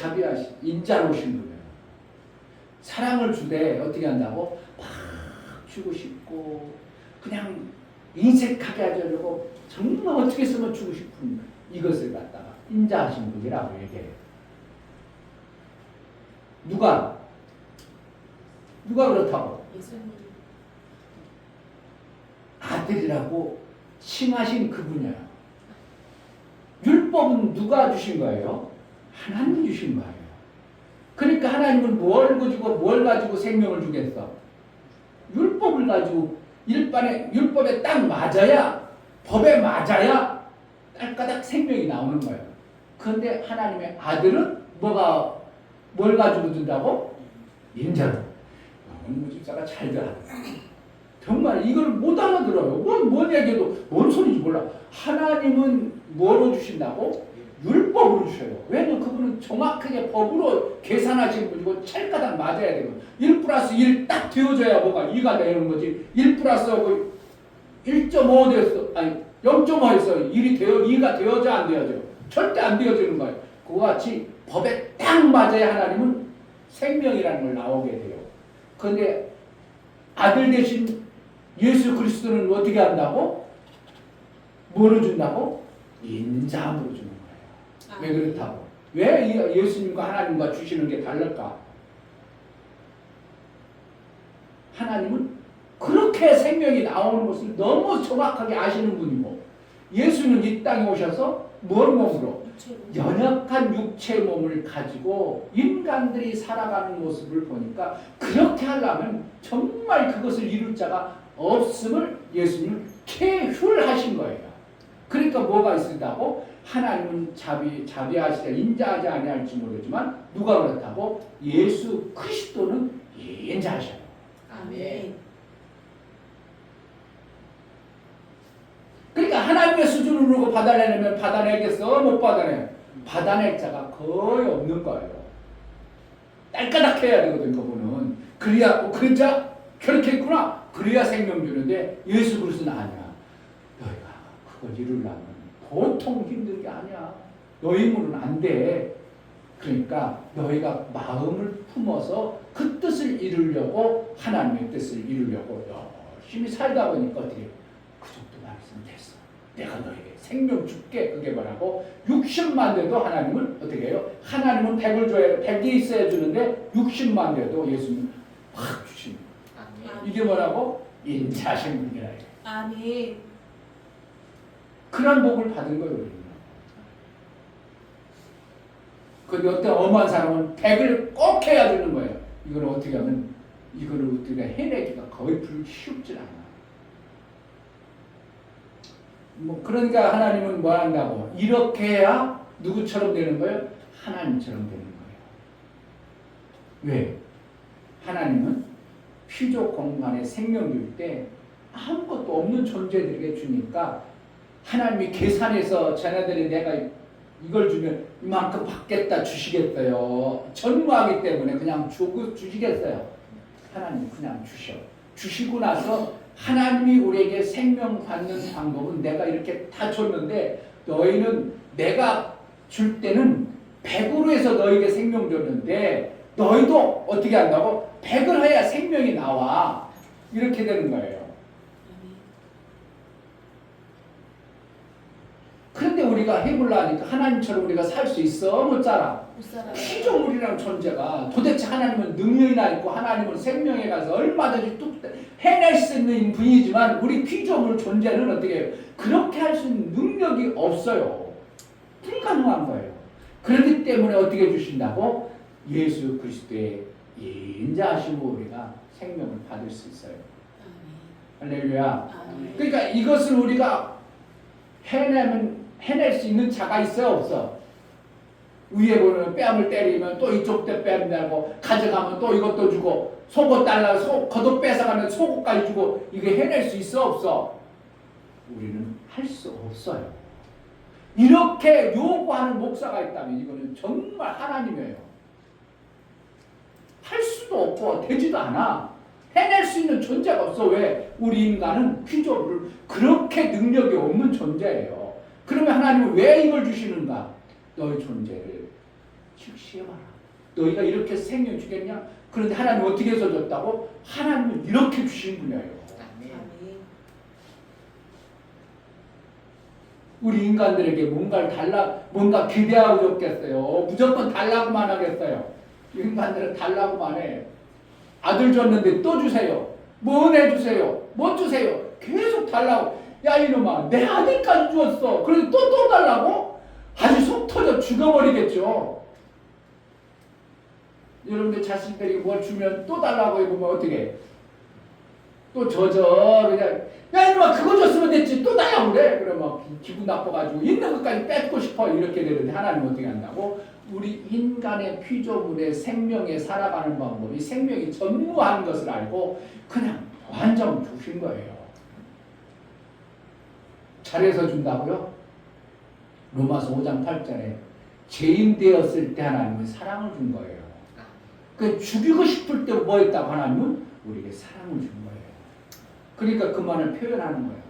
인자로우신 분이에요. 사랑을 주되 어떻게 한다고? 막 주고 싶고 그냥 인색하게 하려고 정말 어떻게 쓰면 주고 싶은 이것을 갖다가 인자하신 분이라고 얘기해요. 누가 그렇다고? 예수님. 아들이라고 칭하신 그분이야. 율법은 누가 주신 거예요? 하나님 주신 거예요. 그러니까 하나님은 뭘 가지고 생명을 주겠어? 율법을 가지고 율법에 딱 맞아야 법에 맞아야 딸까닥 생명이 나오는 거예요. 그런데 하나님의 아들은 뭘 가지고 준다고? 인자로. 무집사가 잘 들어. 정말 이걸 못 알아들어요. 뭔 얘기해도 뭔 소리인지 몰라. 하나님은 뭐로 주신다고? 율법으로 주셔요. 왜냐면 그분은 정확하게 법으로 계산하시는 분이고 찰가닥 맞아야 되고 1 플러스 1 딱 되어져야 뭐가 2가 되는 거지. 1 플러스 1.5 되었어. 아니 0.5 했어. 2가 되어져 안 되어져? 절대 안 되어지는 거예요. 그와 같이 법에 딱 맞아야 하나님은 생명이라는 걸 나오게 돼요. 그런데 아들 대신 예수 그리스도는 어떻게 한다고? 뭐로 준다고? 인자함으로 주는 거예요. 왜 그렇다고? 왜 예수님과 하나님과 주시는 게 다를까? 하나님은 그렇게 생명이 나오는 것을 너무 정확하게 아시는 분이고, 예수는 이 땅에 오셔서 뭔 몸으로? 연약한 육체의 몸을 가지고 인간들이 살아가는 모습을 보니까 그렇게 하려면 정말 그것을 이룰 자가 없음을 예수님은 계율하신 거예요. 그러니까 뭐가 있다고? 하나님은 자비하시되 인자하지 아니할지 모르지만 누가 그렇다고? 예수 그리스도는 인자하셔요. 아멘. 그러니까 하나님의 수준으로 받아내려면 받아내겠어? 못 받아내. 받아낼 자가 거의 없는 거예요. 딸까닥해야 되거든, 그분은. 그래야, 그러자 그렇게 했구나. 그래야 생명 주는데 예수 그리스도는 아니야. 너희가 그걸 이루려면 보통 힘든 게 아니야. 너희 힘으로는 안 돼. 그러니까 너희가 마음을 품어서 그 뜻을 이루려고, 하나님의 뜻을 이루려고 열심히 살다 보니까 어떻게 그 정도 말씀 됐어. 내가 너에게 생명 줄게. 그게 뭐라고? 60만 대도 하나님은 어떻게 해요? 하나님은 100을 줘야, 100이 있어야 주는데 60만 대도 예수님은 확 주십니다. 이게 뭐라고? 인자하신 분이라 해요. 아멘. 그런 복을 받은 거예요, 우리는. 근데 어떤 엄한 사람은 100을 꼭 해야 되는 거예요. 이거는 어떻게 하면, 이거를 우리가 해내기가 거의 쉽지 않아. 뭐 그러니까 하나님은 뭐 한다고? 이렇게 해야 누구처럼 되는 거예요? 하나님처럼 되는 거예요. 왜? 하나님은 피조 공간에 생명 줄 때 아무것도 없는 존재들에게 주니까 하나님이 계산해서 쟤네들이 내가 이걸 주면 이만큼 받겠다 주시겠어요. 전무하기 때문에 그냥 주시겠어요. 하나님 그냥 주셔. 주시고 나서 하나님이 우리에게 생명 받는 방법은 내가 이렇게 다 줬는데 너희는 내가 줄 때는 100으로 해서 너희에게 생명 줬는데 너희도 어떻게 한다고? 100을 해야 생명이 나와. 이렇게 되는 거예요. 그런데 우리가 해보려니까 하나님처럼 우리가 살 수 있어? 못 살아? 못 살아요. 피조물이라는 존재가 도대체 하나님은 능력이나 있고 하나님은 생명에 가서 얼마든지 뚝 해낼 수 있는 분이지만 우리 피조물 존재는 어떻게 해요? 그렇게 할 수 있는 능력이 없어요. 불가능한 거예요. 그렇기 때문에 어떻게 주신다고? 예수 그리스도의 인자하심으로 우리가 생명을 받을 수 있어요. 할렐루야. 그러니까 이것을 우리가 해낼 수 있는 자가 있어요, 없어? 위에 보면 뺨을 때리면 또 이쪽 때 뺨 내고 가져가면 또 이것도 주고 속옷 달라고 겉옷 뺏어가면 속옷까지 주고 이게 해낼 수 있어, 없어? 우리는 할 수 없어요. 이렇게 요구하는 목사가 있다면 이거는 정말 하나님이에요. 할 수도 없고 되지도 않아. 해낼 수 있는 존재가 없어. 왜? 우리 인간은 피조물 그렇게 능력이 없는 존재예요. 그러면 하나님은 왜 이걸 주시는가? 너의 존재를 직시해봐라. 너희가 이렇게 생명 주겠냐? 그런데 하나님 어떻게 해서 줬다고? 하나님은 이렇게 주신 분이에요. 우리 인간들에게 뭔가 기대하고 줬겠어요. 무조건 달라고만 하겠어요. 인간들은 달라고만 해. 아들 줬는데 또 주세요. 뭐 해주세요. 뭐 주세요. 계속 달라고. 야 이놈아 내 아들까지 주었어. 그래서 또 달라고? 아주 속 터져 죽어버리겠죠. 여러분들 자식들이 뭘 주면 또 달라고 해보면 어떻게 해? 또 그냥 야 이놈아 그거 줬으면 됐지 또 달라고 그래. 그러면 기분 나빠가지고 있는 것까지 뺏고 싶어. 이렇게 되는데 하나님은 어떻게 한다고? 우리 인간의 피조물의 생명에 살아가는 방법이 생명이 전무한 것을 알고 그냥 완전 주신 거예요. 잘해서 준다고요? 로마서 5장 8절에 죄인 되었을 때 하나님은 사랑을 준 거예요. 그 죽이고 싶을 때 뭐 했다고 하나님은 우리에게 사랑을 준 거예요. 그러니까 그만을 표현하는 거예요.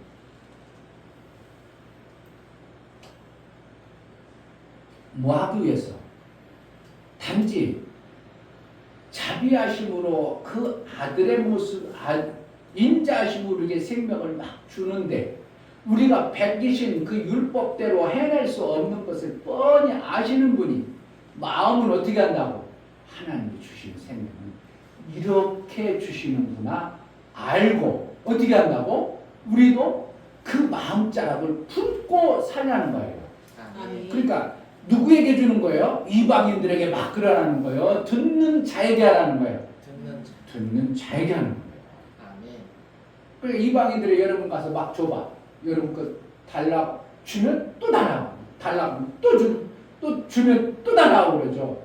뭐 하기 위해서? 단지 자비하심으로 그 아들의 모습, 인자하심으로 우리에게 생명을 막 주는데 우리가 베끼신 그 율법대로 해낼 수 없는 것을 뻔히 아시는 분이 마음은 어떻게 한다고? 하나님이 주신 생명은 이렇게 주시는구나 알고 어떻게 한다고? 우리도 그 마음자락을 품고 살라는 거예요. 아멘. 그러니까 누구에게 주는 거예요? 이방인들에게 막 그러라는 거예요. 듣는 자에게 하라는 거예요. 듣는 자에게 하는 거예요. 아멘. 그러니까 이방인들이 여러분 가서 막 줘봐. 여러분 그 달라 주면 또 달라고, 달라고 또 주면 또 달라고 그러죠.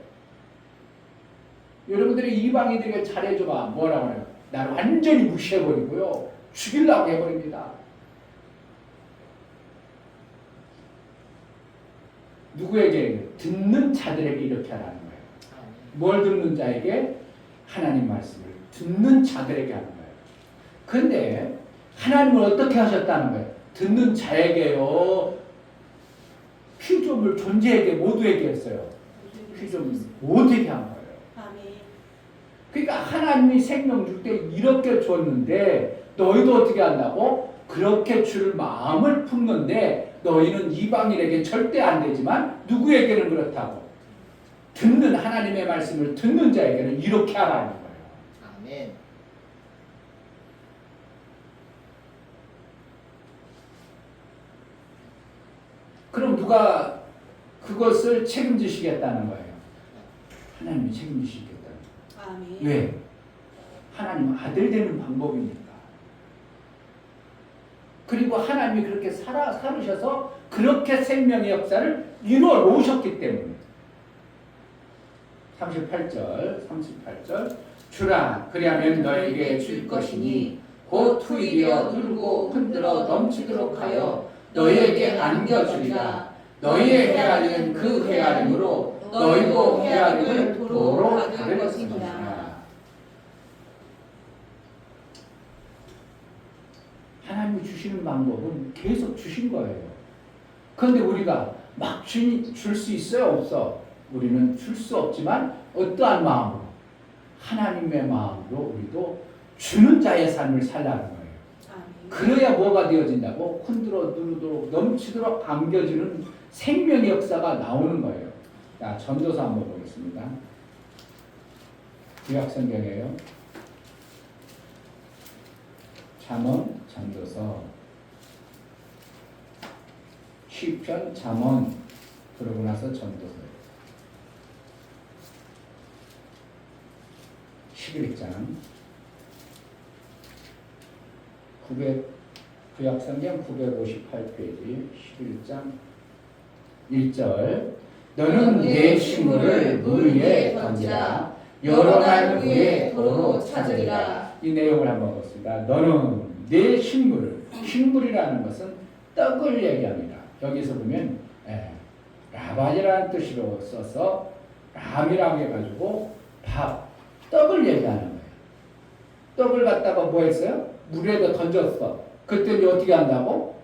여러분들이 이방인들에게 잘해줘봐. 뭐라고 해요? 나를 완전히 무시해버리고요. 죽이려고 해버립니다. 누구에게? 듣는 자들에게 이렇게 하라는 거예요. 뭘 듣는 자에게? 하나님 말씀을 듣는 자들에게 하는 거예요. 그런데 하나님은 어떻게 하셨다는 거예요? 듣는 자에게요. 피조물 존재에게 모두에게 했어요. 피조물 모두에게 한 거예요. 아멘. 그러니까 하나님이 생명 줄 때 이렇게 줬는데 너희도 어떻게 한다고? 그렇게 줄 마음을 품는데 너희는 이방인에게 절대 안 되지만 누구에게는 그렇다고? 듣는 하나님의 말씀을 듣는 자에게는 이렇게 하라는 거예요. 아멘. 그럼 누가 그것을 책임지시겠다는 거예요? 하나님이 책임지시겠다는 거예요. 아멘. 왜? 하나님은 아들 되는 방법이니까. 그리고 하나님이 그렇게 살으셔서 그렇게 생명의 역사를 이루어 놓으셨기 때문에. 38절 주라 그리하면 너에게 줄 것이니 곧 후일이여 누르고 흔들어 넘치도록 하여 너희에게 안겨주리라. 너희의 헤아리는 그 헤아림으로 너희도 헤아림을 도로 받을 것이니라. 하나님이 주시는 방법은 계속 주신 거예요. 그런데 우리가 막 줄 수 있어요? 없어? 우리는 줄 수 없지만 어떠한 마음으로? 하나님의 마음으로 우리도 주는 자의 삶을 살라는 거예요. 아멘. 그래야 뭐가 되어진다고? 흔들어 누르도록 넘치도록 안겨주는 생명의 역사가 나오는 거예요. 자, 전도서 한번 보겠습니다. 구약성경이에요. 잠언, 전도서, 시편, 잠언, 그러고 나서 전도서. 11장 구약성경 958페이지 11장 1절 너는 내 식물을 물 위에 던지라 여러 날 후에 도로 찾으리라. 이 내용을 한번 보겠습니다. 너는 내 식물이라는 것은 떡을 얘기합니다. 여기서 보면 라반이라는 뜻으로 써서 람이라고 해가지고 떡을 얘기하는 거예요. 떡을 갖다가 뭐 했어요? 물 위에다 던졌어. 그때 어떻게 한다고?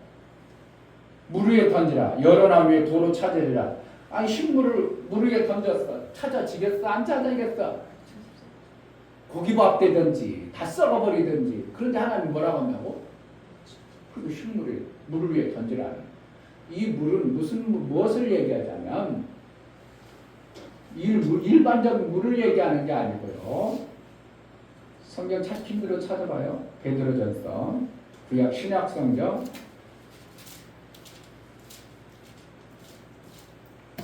물 위에 던지라. 여러 날 위에 도로 찾으리라. 아니 식물을 물 위에 던졌어. 찾아지겠어? 안 찾아지겠어? 고기밥 되든지 다 썩어버리든지. 그런데 하나님 뭐라고 한다고? 그 식물을 물 위에 던지라. 이 물은 무엇을 얘기하자면 일반적인 물을 얘기하는 게 아니고요. 성경 찾기 대로 찾아봐요. 베드로전서, 구약 신약성경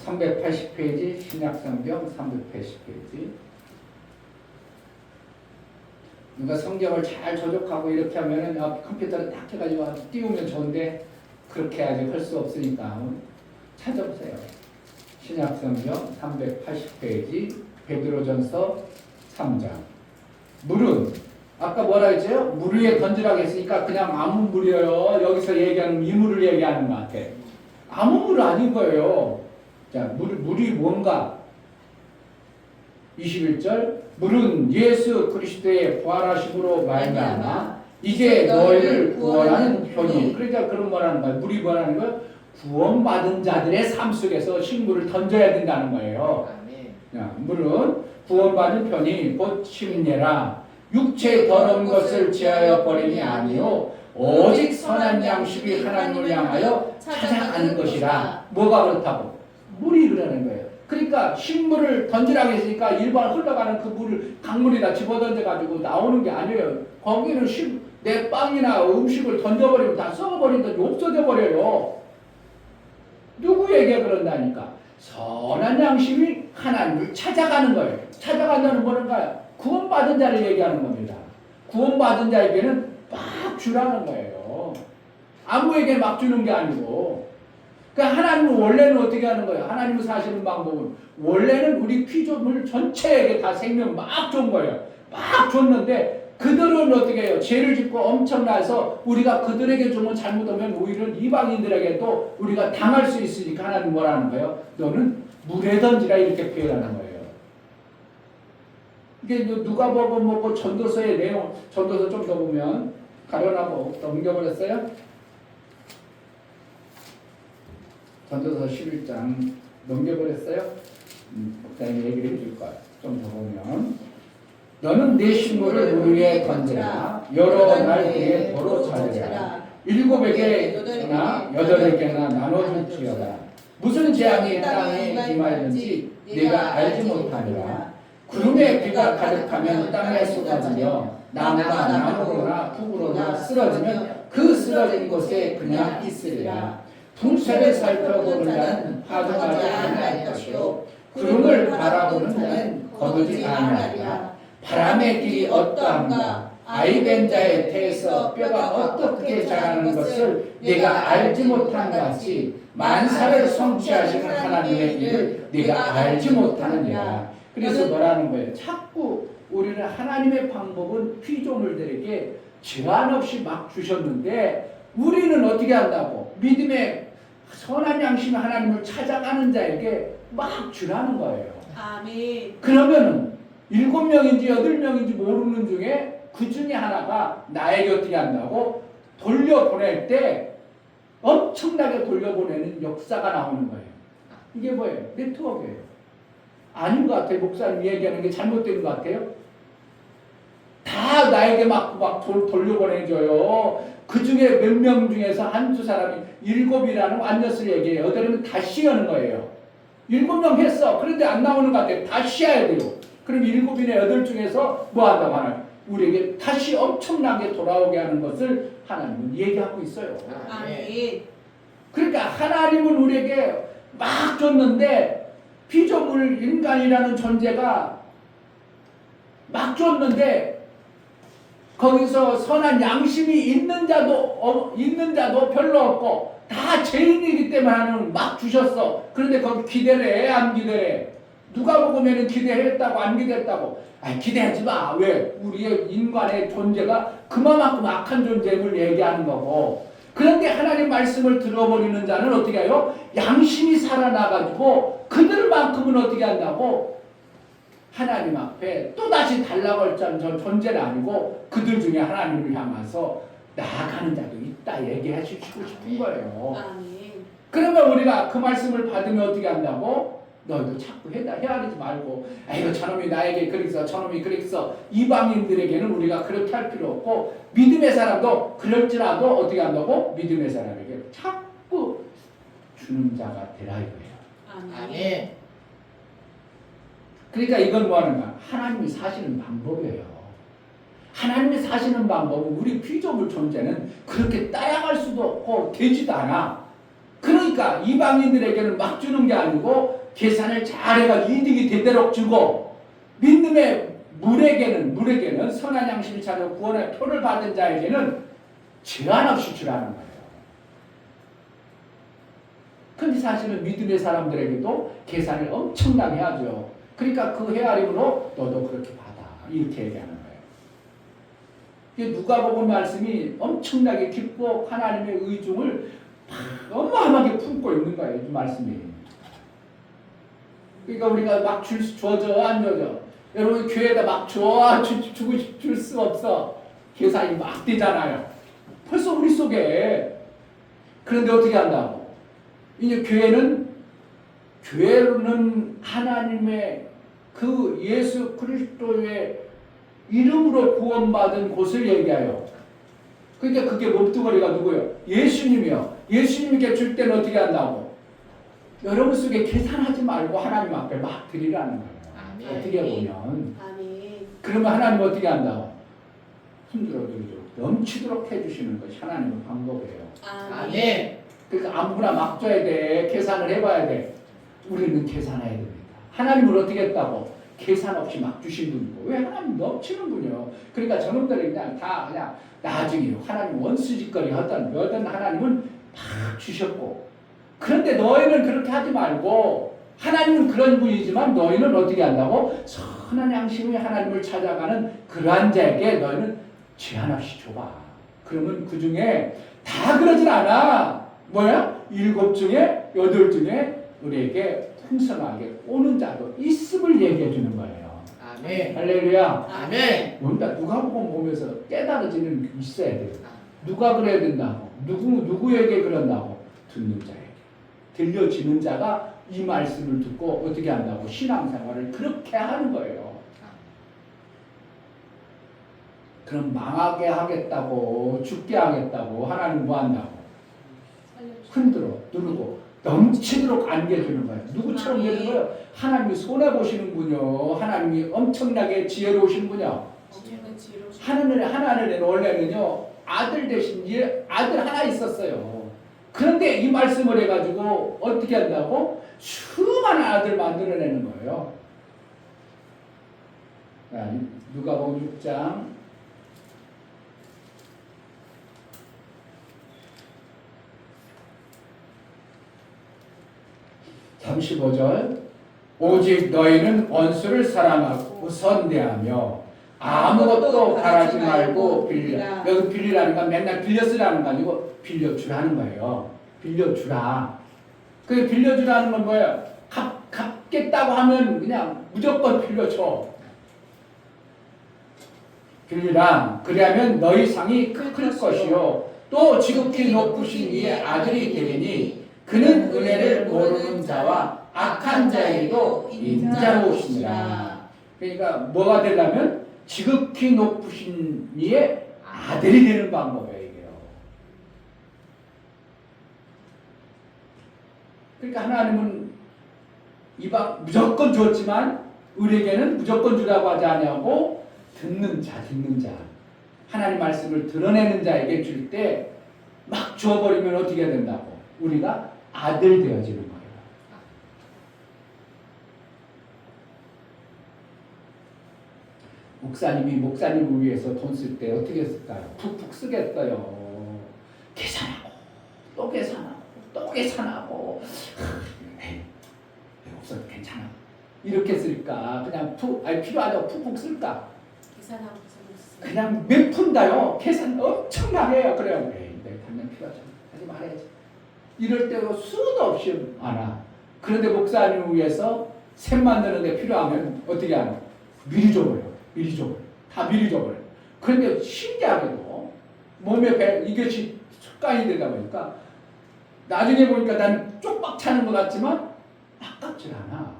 380페이지, 신약성경 380페이지. 누가 성경을 잘 조작하고 이렇게 하면은 컴퓨터를 딱 해가지고 띄우면 좋은데 그렇게 아직 할 수 없으니까 찾아보세요. 신약성경 380페이지 베드로전서 3장. 물은 아까 뭐라 했죠? 물 위에 던지라고 했으니까 그냥 아무 물이에요. 여기서 얘기하는 이 물을 얘기하는 것 같아. 아무 물은 아닌 거예요. 자, 물이 뭔가? 21절 물은 예수 그리스도의 부활하심으로 말미암아 이제 너희를 구원하는 편이. 그러니까 그런 뭐라는 거야? 물이 뭐라는 거야? 구원받은 자들의 삶 속에서 식물을 던져야 된다는 거예요. 아멘. 물은 구원받은 편이 곧 침례라 육체의 더러운 것을 제하여 버림이 아니요 오직 선한 양식이 하나님을 향하여 찾아가는 것이라. 뭐가 그렇다고? 물이 흐르는 거예요. 그러니까 식물을 던지라고 했으니까 일반 흘러가는 그 물을 강물에다 집어던져가지고 나오는 게 아니에요. 거기는 내 빵이나 음식을 던져버리면 다 썩어버린다, 없어져 버려요. 누구에게 그런다니까? 선한 양심이 하나님을 찾아가는 거예요. 찾아간다는 뭐는가요? 구원받은 자를 얘기하는 겁니다. 구원받은 자에게는 막 주라는 거예요. 아무에게 막 주는 게 아니고. 그러니까 하나님은 원래는 어떻게 하는 거예요? 하나님은 사시는 방법은 원래는 우리 피조물 전체에게 다 생명 막 준 거예요. 막 줬는데 그들은 어떻게 해요? 죄를 짓고 엄청나서 우리가 그들에게 주면 잘못하면 오히려 이방인들에게도 우리가 당할 수 있으니까 하나님 뭐라는 거예요? 너는 물에 던지라 이렇게 표현하는 거예요. 이게 누가복음 뭐고 전도서의 내용, 전도서 좀 더 보면 가려나고 넘겨버렸어요? 전도서 11장 넘겨버렸어요? 목사님이 얘기를 해줄 거예요. 좀 더 보면 너는 내 식물을 물 위에 던지라. 여러 날 뒤에 도로 찾으라. 7에게나 8에게나 나눠줄지어다. 무슨 재앙이 땅에 임하든지 내가 알지 못하리라. 구름에 비가 가득하면 땅에 쏟아지며 나무가 나무로나 북으로나 쓰러지면 그 쓰러진 곳에 그냥 있으리라. 풍채를 살펴보는 자는 파동하지 아니할 것이요 구름을 바라보는 자는 거두지 아니하리라. 바람의 길이 어떠한가? 아이된 자의 태에서 뼈가 어떻게 자라는 것을 내가 알지 못한 것 같이 만사를 성취하시는 하나님의 일을 내가 알지 못하느니라. 그래서 뭐라는 거예요? 자꾸 우리는 하나님의 방법은 피조물들에게 제한 없이 막 주셨는데 우리는 어떻게 한다고? 믿음의 선한 양심의 하나님을 찾아가는 자에게 막 주라는 거예요. 아멘. 그러면은 7명인지 8명인지 모르는 중에 그 중에 하나가 나에게 어떻게 한다고? 돌려보낼 때 엄청나게 돌려보내는 역사가 나오는 거예요. 이게 뭐예요? 네트워크예요. 아닌 것 같아요. 목사님 얘기하는 게 잘못된 것 같아요. 다 나에게 막 돌려보내줘요. 그 중에 몇 명 중에서 한두 사람이 7이라는 완전수를 얘기해요. 8이면 다 씌우는 거예요. 7명 했어. 그런데 안 나오는 것 같아요. 다 씌워야 돼요. 그럼 7이나 8 중에서 뭐 한다고 하나요? 우리에게 다시 엄청나게 돌아오게 하는 것을 하나님은 얘기하고 있어요. 아멘. 그러니까 하나님은 우리에게 막 줬는데 피조물 인간이라는 존재가 막 줬는데 거기서 선한 양심이 있는 자도 별로 없고 다 죄인이기 때문에 하나님은 막 주셨어. 그런데 거기 기대를 해? 안 기대해? 누가 보면은 기대했다고 안 기대했다고? 아니 기대하지 마. 왜? 우리의 인간의 존재가 그만큼 악한 존재를 얘기하는 거고. 그런데 하나님 말씀을 들어버리는 자는 어떻게 해요? 양심이 살아나가지고 그들만큼은 어떻게 한다고? 하나님 앞에 또다시 달라고 할 존재는 아니고 그들 중에 하나님을 향해서 나아가는 자도 있다 얘기하시고 싶은 거예요. 아멘. 그러면 우리가 그 말씀을 받으면 어떻게 한다고? 너희도 자꾸 헤아리지 말고 아이고 저놈이 나에게 그랬어 저놈이 그랬어. 이방인들에게는 우리가 그렇게 할 필요 없고 믿음의 사람도 그럴지라도 어떻게 한다고? 믿음의 사람에게 자꾸 주는 자가 되라 이거예요. 아멘. 그러니까 이건 뭐 하는가? 하나님이 사시는 방법이에요. 하나님이 사시는 방법은 우리 피조물 존재는 그렇게 따라갈 수도 없고 되지도 않아. 그러니까 이방인들에게는 막 주는 게 아니고 계산을 잘해가지고 이득이 되도록 주고 믿음의 물에게는 선한 양심을 찾아 구원의 표를 받은 자에게는 제한 없이 주라는 거예요. 근데 사실은 믿음의 사람들에게도 계산을 엄청나게 하죠. 그러니까 그 헤아림으로 너도 그렇게 받아 이렇게 얘기하는 거예요. 누가복음 말씀이 엄청나게 깊고 하나님의 의중을 어마어마하게 품고 있는 거예요. 이 말씀이. 그러니까 우리가 막 줘줘 안 줘줘. 여러분 교회에다 막 주고 줄 수 없어. 계산이 막 되잖아요. 벌써 우리 속에. 그런데 어떻게 한다고? 이제 교회는 하나님의 그 예수 그리스도의 이름으로 구원받은 곳을 얘기해요. 그러니까 그게 몸뚱어리가 누구예요? 예수님이요. 예수님께 줄 때는 어떻게 한다고? 여러분 속에 계산하지 말고 하나님 앞에 막 드리라는 거예요. 아멘. 어떻게 보면. 아멘. 그러면 하나님 어떻게 한다고? 힘들어 드리도록 넘치도록 해주시는 것이 하나님의 방법이에요. 아멘. 그러니까 아무나 막 줘야 돼. 계산을 해봐야 돼. 우리는 계산해야 됩니다. 하나님을 어떻게 했다고? 계산 없이 막 주신 분이고. 왜? 하나님 넘치는 분이요. 그러니까 저놈들이 그냥 다 그냥 나중에 하나님 원수짓거리 하던 하나님은 막 주셨고. 그런데 너희는 그렇게 하지 말고 하나님은 그런 분이지만 너희는 어떻게 한다고? 선한 양심의 하나님을 찾아가는 그러한 자에게 너희는 제한 없이 줘봐. 그러면 그 중에 다 그러진 않아. 뭐야? 7 중에 8 중에 우리에게 풍성하게 오는 자도 있음을 얘기해 주는 거예요. 아멘. 할렐루야. 아멘. 뭔가 누가복음 보면서 깨달아지는 게 있어야 돼요. 누가 그래야 된다고? 누구에게 그런다고? 듣는 자에게. 들려지는 자가 이 말씀을 듣고 어떻게 한다고? 신앙생활을 그렇게 하는 거예요. 그럼 망하게 하겠다고, 죽게 하겠다고 하나님 뭐 한다고? 흔들어, 누르고 넘치도록 안겨주는 거예요. 누구처럼 되는 거예요? 하나님이 손해보시는 분이요. 하나님이 엄청나게 지혜로우신 분이요. 엄청난 지혜로우신 하나님은 원래는요, 아들 대신 아들 하나 있었어요. 그런데 이 말씀을 해가지고 어떻게 한다고? 수많은 아들 만들어내는 거예요. 자, 누가복음 6장 35절 오직 너희는 원수를 사랑하고 선대하며 아무것도 바라지 말고 빌려. 여기 빌리라는 건 맨날 빌려 쓰라는 거 아니고 빌려주라는 거예요. 빌려주라. 그 빌려주라는 건 뭐예요? 갚겠다고 하면 그냥 무조건 빌려줘. 빌리라. 그리하면 너희 상이 클 것이요. 또 지극히 높으신 이의 아들이 되리니 그는 은혜를 모르는 자와 악한 자에게도 인자로우시니라. 그러니까 뭐가 되려면 지극히 높으신 이의 아들이 되는 방법이에요. 이게요. 그러니까 하나님은 이방 무조건 줬지만 우리에게는 무조건 주라고 하지 아니하고 듣는 자. 하나님 말씀을 드러내는 자에게 줄 때 막 주어버리면 어떻게 된다고? 우리가 아들 되어지는 거예요. 목사님을 위해서 돈 쓸 때 어떻게 쓸까요? 푹푹 쓰겠어요. 계산하고 또 계산하고 또 계산하고 없어도 괜찮아. 이렇게 쓸까? 그냥 필요하다고 푹푹 쓸까? 계산하고 그냥 몇 푼다요. 계산 엄청나게 해요. 그래요. 내 당장 필요하죠. 하지 말아야지. 이럴 때도 수도 없이 많아. 그런데 목사님을 위해서 셈 만드는데 필요하면 어떻게 하냐? 미리 줘버려. 다 미리 줘버려. 그런데 신기하게도 몸에 이것이 습관이 되다 보니까 나중에 보니까 난 쪽박 차는 것 같지만 아깝질 않아.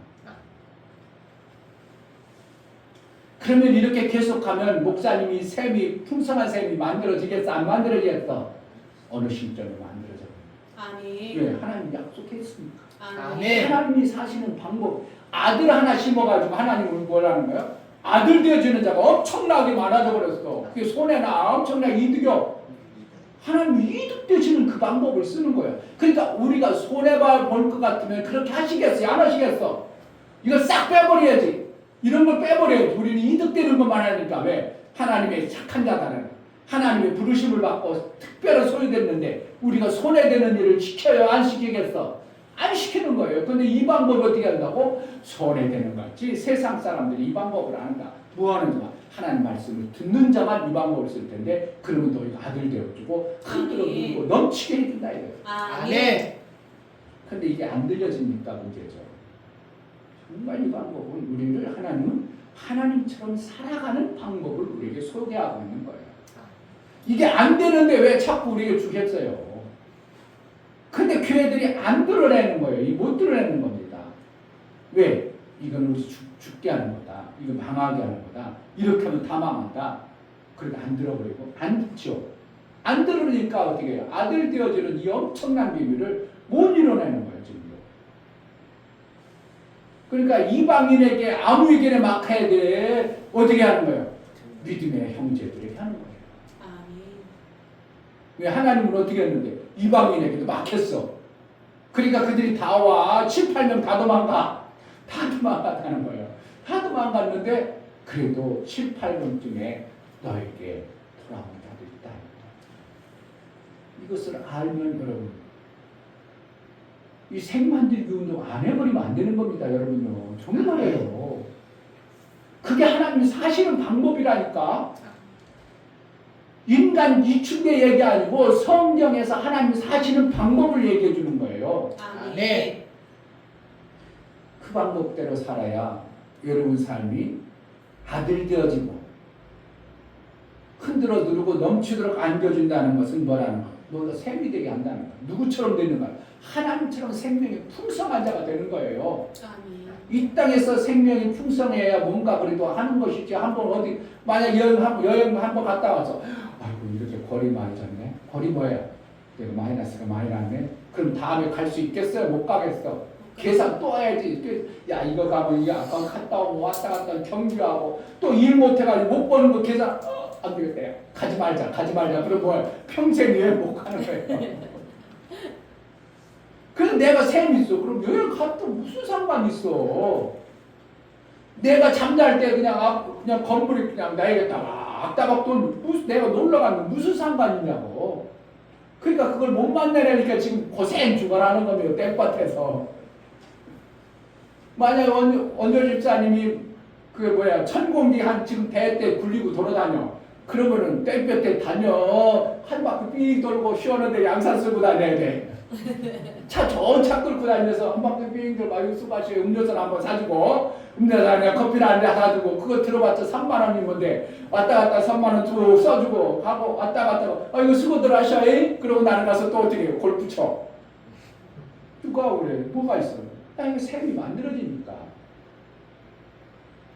그러면 이렇게 계속하면 목사님이 풍성한 셈이 만들어지겠어? 안 만들어지겠어? 어느 시점에 만들어져. 아멘. 왜? 하나님 약속했으니까. 아멘. 하나님이 사시는 방법. 아들 하나 심어가지고 하나님은 뭐라는 거야? 아들 되어주는 자가 엄청나게 많아져 버렸어. 그게 손해나 엄청나게 이득이요. 하나님이 이득 되시는 그 방법을 쓰는 거예요. 그러니까 우리가 손해볼 것 같으면 그렇게 하시겠어요? 안 하시겠어? 이걸 싹 빼버려야지. 이런 걸 빼버려야지. 우리는 이득되는 것만 하니까. 왜? 하나님의 착한 자다는 하나님의 부르심을 받고 특별한 소유됐는데 우리가 손해되는 일을 지켜요? 안 시키겠어? 안 시키는 거예요. 근데 이 방법을 어떻게 한다고? 손해되는 거지. 세상 사람들이 이 방법을 안 한다. 뭐 하는 자? 하나님 말씀을 듣는 자만 이 방법을 쓸 텐데 그러면 너희가 아들 되어주고 흔들어 주고 넘치게 해준다 이거예요. 아멘. 근데 이게 안 들려지니까 문제죠. 정말 이 방법은 우리를 하나님은 하나님처럼 살아가는 방법을 우리에게 소개하고 있는 거예요. 이게 안 되는데 왜 자꾸 우리에게 주겠어요? 근데 교회들이 안 드러내는 거예요. 못 드러내는 겁니다. 왜? 이건 우리 죽게 하는 거다. 이거 망하게 하는 거다. 이렇게 하면 다 망한다. 그러니까 안 들어버리고 안 듣죠. 안 들으니까 어떻게 해요? 아들 되어지는 이 엄청난 비밀을 못 이뤄내는 거예요, 지금. 그러니까 이방인에게 아무에게나 막 해야 돼. 어떻게 하는 거예요? 믿음의 형제들에게 하는 거예요. 아멘. 왜 하나님은 어떻게 했는데? 이방인에게도 막 했어. 그러니까 그들이 다 와. 7, 8명 다 도망가. 다 도망갔다는 거예요. 다 도망갔는데 그래도 7, 8명쯤에 너에게 돌아온 자도 있다. 이것을 알면 여러분 이 생만들기 운동 안 해버리면 안 되는 겁니다. 여러분요. 정말이에요. 그게 하나님이 사실은 방법이라니까. 인간 이충의 얘기 아니고 성경에서 하나님이 사실은 방법을 얘기해 주는 거예요. 아멘. 그 방법대로 살아야 여러분 삶이 아들 되어지고 흔들어 누르고 넘치도록 안겨준다는 것은 뭐라는 거예요? 뭐가 샘이 되게 한다는 거예요. 누구처럼 되는 거예요? 하나님처럼 생명이 풍성한 자가 되는 거예요. 아멘. 이 땅에서 생명이 풍성해야 뭔가 그래도 하는 것이지. 한번 어디 만약 여행 한번 갔다 와서 아이고 이렇게 거리 많이 졌네. 거리 뭐야? 내가 마이너스가 많이 났네. 그럼 다음에 갈 수 있겠어요? 못 가겠어. 계산 또 해야지. 야 이거 가면 이게 아까 갔다 오고 왔다 갔다 경주하고 또 일 못해가지고 못 버는 거 계산 안 되겠다. 가지 말자. 그럼 뭐야? 평생 여행 못 가는 거예요. 그래서 내가 셈 있어. 그럼 여행 가도 무슨 상관 있어? 내가 잠잘 때 그냥 건물이 그냥 나에게 따박따박 돈 무슨 내가 놀러 가면 무슨 상관이냐고. 그러니까 그걸 못 만나려니까 지금 고생 죽어라는 거예요. 땡밭에서. 만약 원조 집사님이 천공기 한 지금 배 때 굴리고 돌아다녀. 그러면은 땡볕에 다녀. 한 바퀴 삥 돌고 시원한데 양산 쓰고 다녀야 돼. 좋은 차 끌고 다니면서 한 바퀴 삥 돌고 술 마시고 음료수를 한번 사주고 음료수 아니라 커피를 한 잔 사주고 그거 들어봤자 3만 원이면 뭔데 왔다 갔다 3만 원 쭉 써주고 가고 왔다 갔다 이거 수고들 하셔. 그러고 나는 가서 또 어떻게 해요? 골프 쳐. 누가 그래? 뭐가 있어? 이거 셈이 만들어지니까.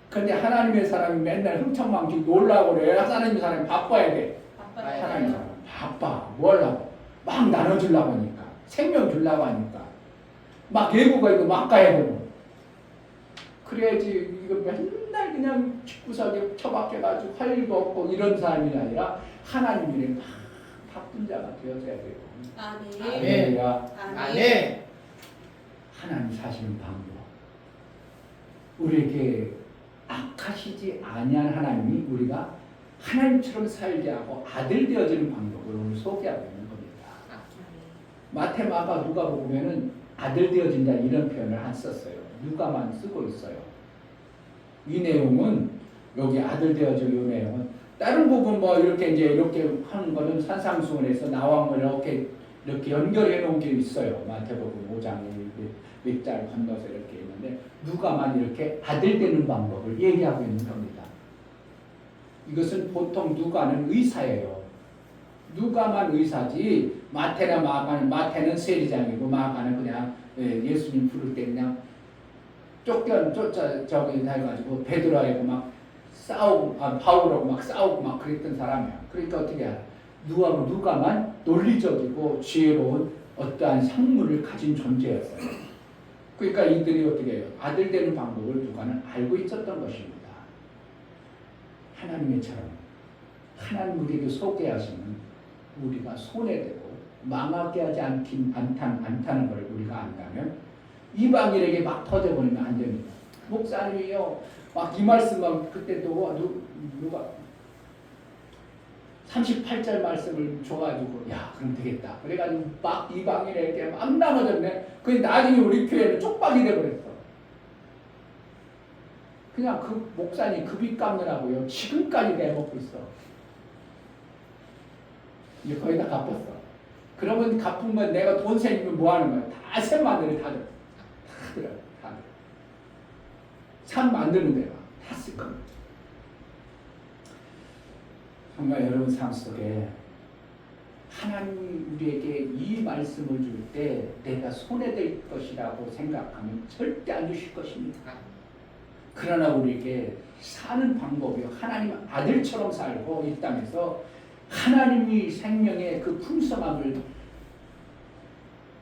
근데 하나님의 사람이 맨날 흥청망청 놀라고 그래. 하나님의 사람이 바빠야 돼. 바빠요. 하나님의 사람 바빠. 뭐 하려고? 막 나눠주려고 하니까. 생명 주려고 하니까. 막 예고가 있고 막 가야 되고. 그래야지 이거 맨날 그냥 집구석에 처박혀가지고 할 일도 없고 이런 사람이 아니라 하나님이 막 바쁜 자가 되어져야 돼요. 아멘. 할렐루야. 아멘. 하나님 사시는 방법. 우리에게 악하시지 아니한 하나님이 우리가 하나님처럼 살게 하고 아들 되어지는 방법을 오늘 소개하고 있는 겁니다. 마태, 마가, 누가 보면은 아들 되어진다 이런 표현을 안 썼어요. 누가만 쓰고 있어요. 이 내용은 여기 아들 되어져 이 내용은 다른 부분 뭐 이렇게 하는 거는 산상수훈에서 나와 뭐 이렇게 연결해 놓은 게 있어요. 마태복음 5장 밑잘 건너서 이렇게 있는데 누가만 이렇게 아들 되는 방법을 얘기하고 있는 겁니다. 이것은 보통 누가는 의사예요. 누가만 의사지 마태나 마태는 세리장이고 마가는 그냥 예수님 부를 때 그냥 저기 해가지고 베드로하고 막 싸우고 바울하고 막 싸우고 막 그랬던 사람이야. 그러니까 어떻게 알아? 누가만 논리적이고 지혜로운 어떠한 상물을 가진 존재였어요. 그러니까 이들이 어떻게 해요? 아들 되는 방법을 누가는 알고 있었던 것입니다. 하나님의처럼 하나님 우리에게 소개하시는 우리가 손해되고 망하게 하지 않다는 걸 우리가 안다면 이방인에게 막 터져버리면 안 됩니다. 목사님이요 막 이 말씀만 그때도 누가 38절 말씀을 줘가지고 야 그럼 되겠다 그래가지고 막 이방인에게 막 나눠졌네. 그 나중에 우리 교회는 쪽박이 돼버렸어. 그냥 그 목사님 급이 깎느라고요 지금까지 내먹고 있어. 이제 거의 다 갚았어. 그러면 갚은 건 내가 돈 생기면 뭐 하는 거야? 다 샘 만드는 다 들어. 산 만드는 데가 다 쓸 겁니다. 정말 여러분 삶 속에 하나님이 우리에게 이 말씀을 줄 때 내가 손해될 것이라고 생각하면 절대 안 주실 것입니다. 그러나 우리에게 사는 방법이 하나님 아들처럼 살고 이 땅에서 하나님이 생명의 그 풍성함을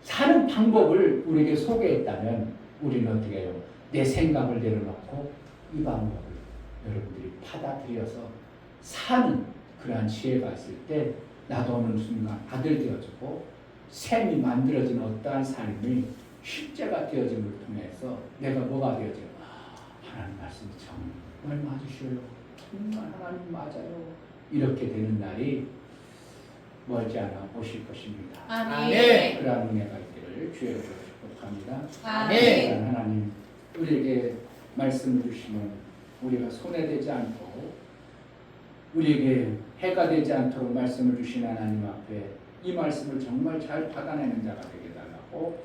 사는 방법을 우리에게 소개했다면 우리는 어떻게 해요? 내 생각을 내려놓고 이 방법을 여러분들이 받아들여서 사는 그러한 지혜가 있을 때 나도 어느 순간 아들 되어주고 샘이 만들어진 어떠한 삶이 실제가 되어짐을 통해서 내가 뭐가 되어져요? 하나님 말씀이 정말 맞으셔요. 정말 하나님 맞아요. 이렇게 되는 날이 멀지 않아 오실 것입니다. 아멘. 그러한 은혜가 있기를 주의 이름으로 축복합니다. 아멘. 하나님 우리에게 말씀을 주시면 우리가 손해되지 않고 우리에게 해가 되지 않도록 말씀을 주신 하나님 앞에 이 말씀을 정말 잘 받아내는 자가 되게 해달라고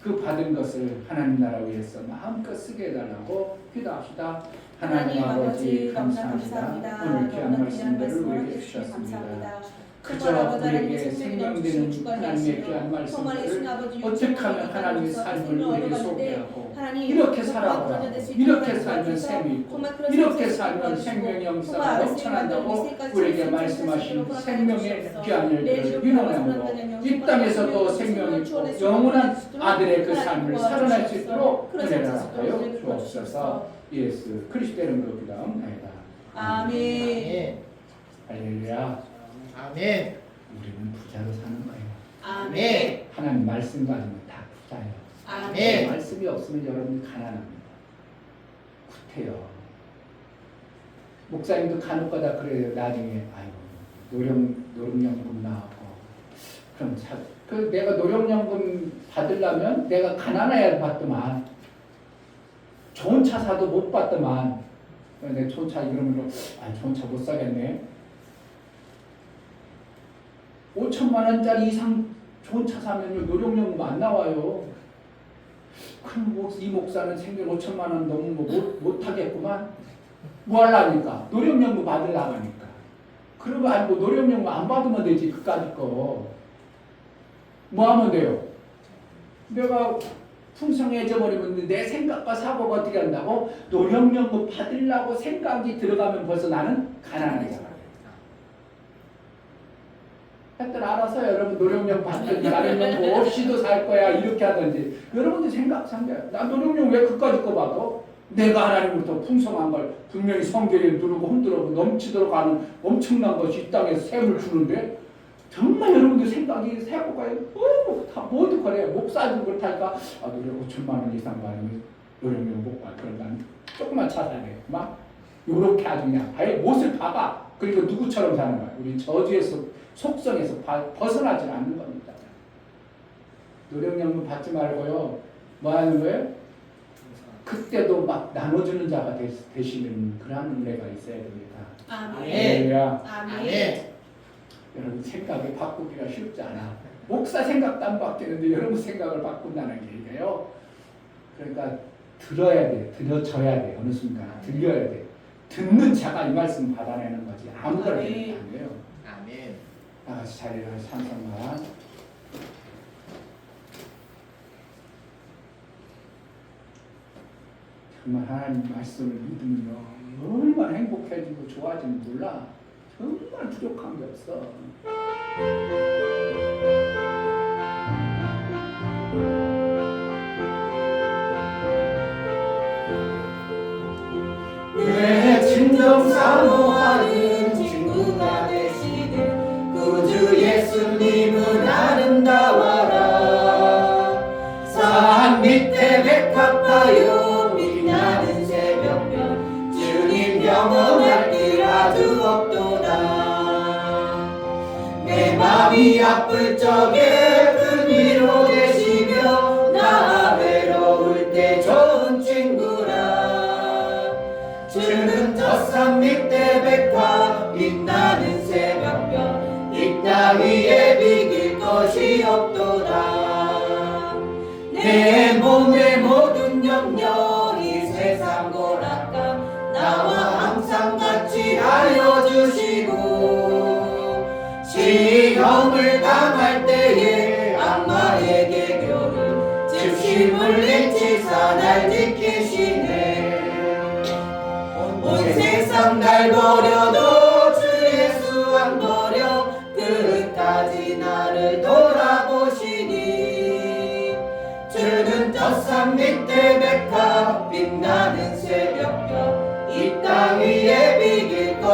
그 받은 것을 하나님 나라 위해서 마음껏 쓰게 해달라고 기도합시다. 하나님 아버지 감사합니다. 오늘 귀한 말씀들을 우리에게 주셨습니다. 그저 우리에게 생명되는 하나님의 귀한 말씀들을 어떻게 하면 하나님의 삶을 우리에게 소개하고 이렇게 살아보라, 이렇게 살면 샘이 있고 이렇게 살면 생명의 영사가 넘쳐난다고 우리에게 말씀하신 생명의 귀한 일들을 민원하므로 이 땅에서도 생명이 있고 영원한 아들의 그 삶을 살아날 수 있도록 은혜를 하여 주옵소서. 예수 그리스도의 이름으로 기도합니다. 아멘. 할렐루야. 아멘. 우리는 부자로 사는 거예요. 아멘. 하나님 말씀 가지면 다 부자예요. 아멘. 말씀이 없으면 여러분이 가난합니다. 구태여. 목사님도 간혹가다 그래요. 나중에 아이고 노령연금 나왔고 그럼 내가 노령연금 받으려면 내가 가난해야 받더만 좋은 차 사도 못 받더만 내 좋은 차 이러면 좋은 차 못 사겠네. 5천만 원짜리 이상 좋은 차 사면 노령연금 안 나와요. 그럼 이 목사는 생전 5천만 원 너무 못하겠구만. 뭐 하려니까? 노령연금 받으려고 하니까. 그러면 노령연금 안 받으면 되지. 그까짓 거. 뭐 하면 돼요? 내가 풍성해져 버리면 내 생각과 사고가 어떻게 한다고? 노령연금 받으려고 생각이 들어가면 벌써 나는 가난하잖아. 하여튼 알아서 여러분 노령연금 받든지 아니면 뭐 없이도 살 거야 이렇게 하든지 여러분들 생각상대요. 나 노령연금 왜 그까짓 거 봐도 내가 하나님으로부터 풍성한 걸 분명히 성결에 누르고 흔들어 넘치도록 하는 엄청난 것이 이 땅에서 샘을 주는데 정말 여러분들 생각이 사고가 다 모두 그래. 목사도 그렇다니까 노령 5천만 원 이상 받으면 노령연금 못 받아. 그럼 난 조금만 차 사야 돼. 막 요렇게 아주 그냥 아예 못을 박아. 그리고 누구처럼 사는 거야. 우리 저주에서 속성에서 벗어나지 않는 겁니다. 노령연금 받지 말고요. 뭐 하는 거예요? 그때도 막 나눠주는 자가 되시는 그런 은혜가 있어야 됩니다. 아멘. 아멘. 여러분 생각을 바꾸기가 쉽지 않아. 목사 생각도 안 바뀌는데 여러분 생각을 바꾼다는 게 이게요. 그러니까 들어야 돼. 들어줘야 돼. 어느 순간 들려야 돼. 듣는 자가 이 말씀 받아내는 거지. 아무거나 되는 게 아니에요. 아멘. 나같이 자리를 찬송가. 정말 하나님 말씀을 믿으면요 얼마나 행복해지고 좋아지는지 몰라. 정말 부족한 게 없어. 내 친정 사모하는 친구가 되시는 구주 예수님은 아름다워라. 산 밑에 백합하여 빛나는 새벽별 주님 영원할 길 아주 없도다. 내 맘이 아플 적에 큰 위로 되시며 나 외로울 때 좋은 친구라. 주는 저 산 밑에 백화 빛나는 새벽별 이 땅 위에 비길 것이 없도다. 내 몸의 모든 염려 이 세상 고락감 나와 항상 같이 알려주시고 시험을 당할 때에 악마에게 교훈 즉시 물리치사 날 지키시네. 온 세상 날 버려도 주 예수 안 버려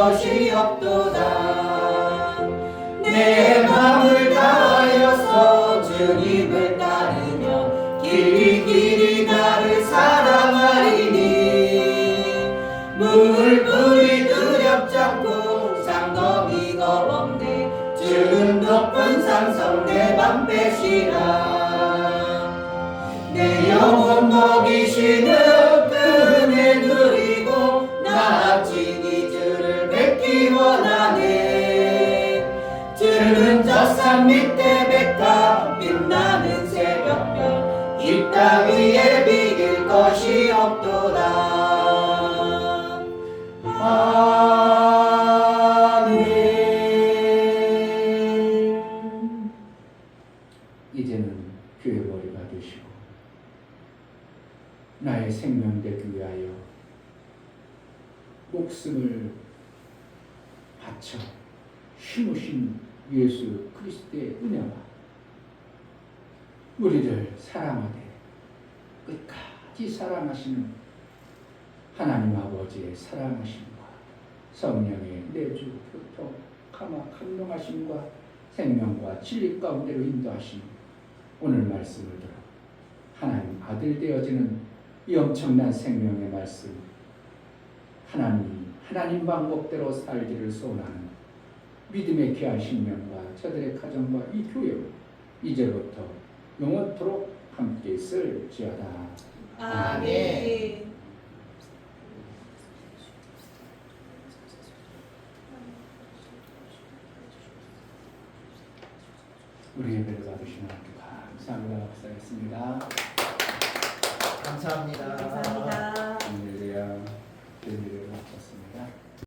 것이 없도다. 내 마음을 다하여서 주님을 따르며 길이 나를 사랑하리니 물불이 두렵지 않고 장검이 겁없네 주는 높은 산성 내 방패시라. 내 영혼 먹이시는 은혜 누리고 나아지니 주를 뵙기 원하네. 주는 저 산 밑에 백합 빛나는 새벽별 이 땅 위에 비길 것이 없도다. 아멘. 이제는 교회 머리가 되시고 나의 생명 되기 위하여 목숨을 바쳐 심으신 예수 그리스도의 은혜와 우리를 사랑하되 끝까지 사랑하시는 하나님 아버지의 사랑하심과 성령의 내주 교통 감동하심과 생명과 진리 가운데로 인도하심 오늘 말씀을 들어 하나님 아들 되어지는 이 엄청난 생명의 말씀 하나님 방법대로 살기를 소원하는 믿음의 귀한 신명과 저들의 가정과 이 교회로 이제부터 영원토록 함께 있을지어다. 아멘. 우리 예배를 받으시는 하나님께 감사합니다. 박사였습니다. 감사합니다. 감사합니다. 오늘의 예배를 마쳤습니다.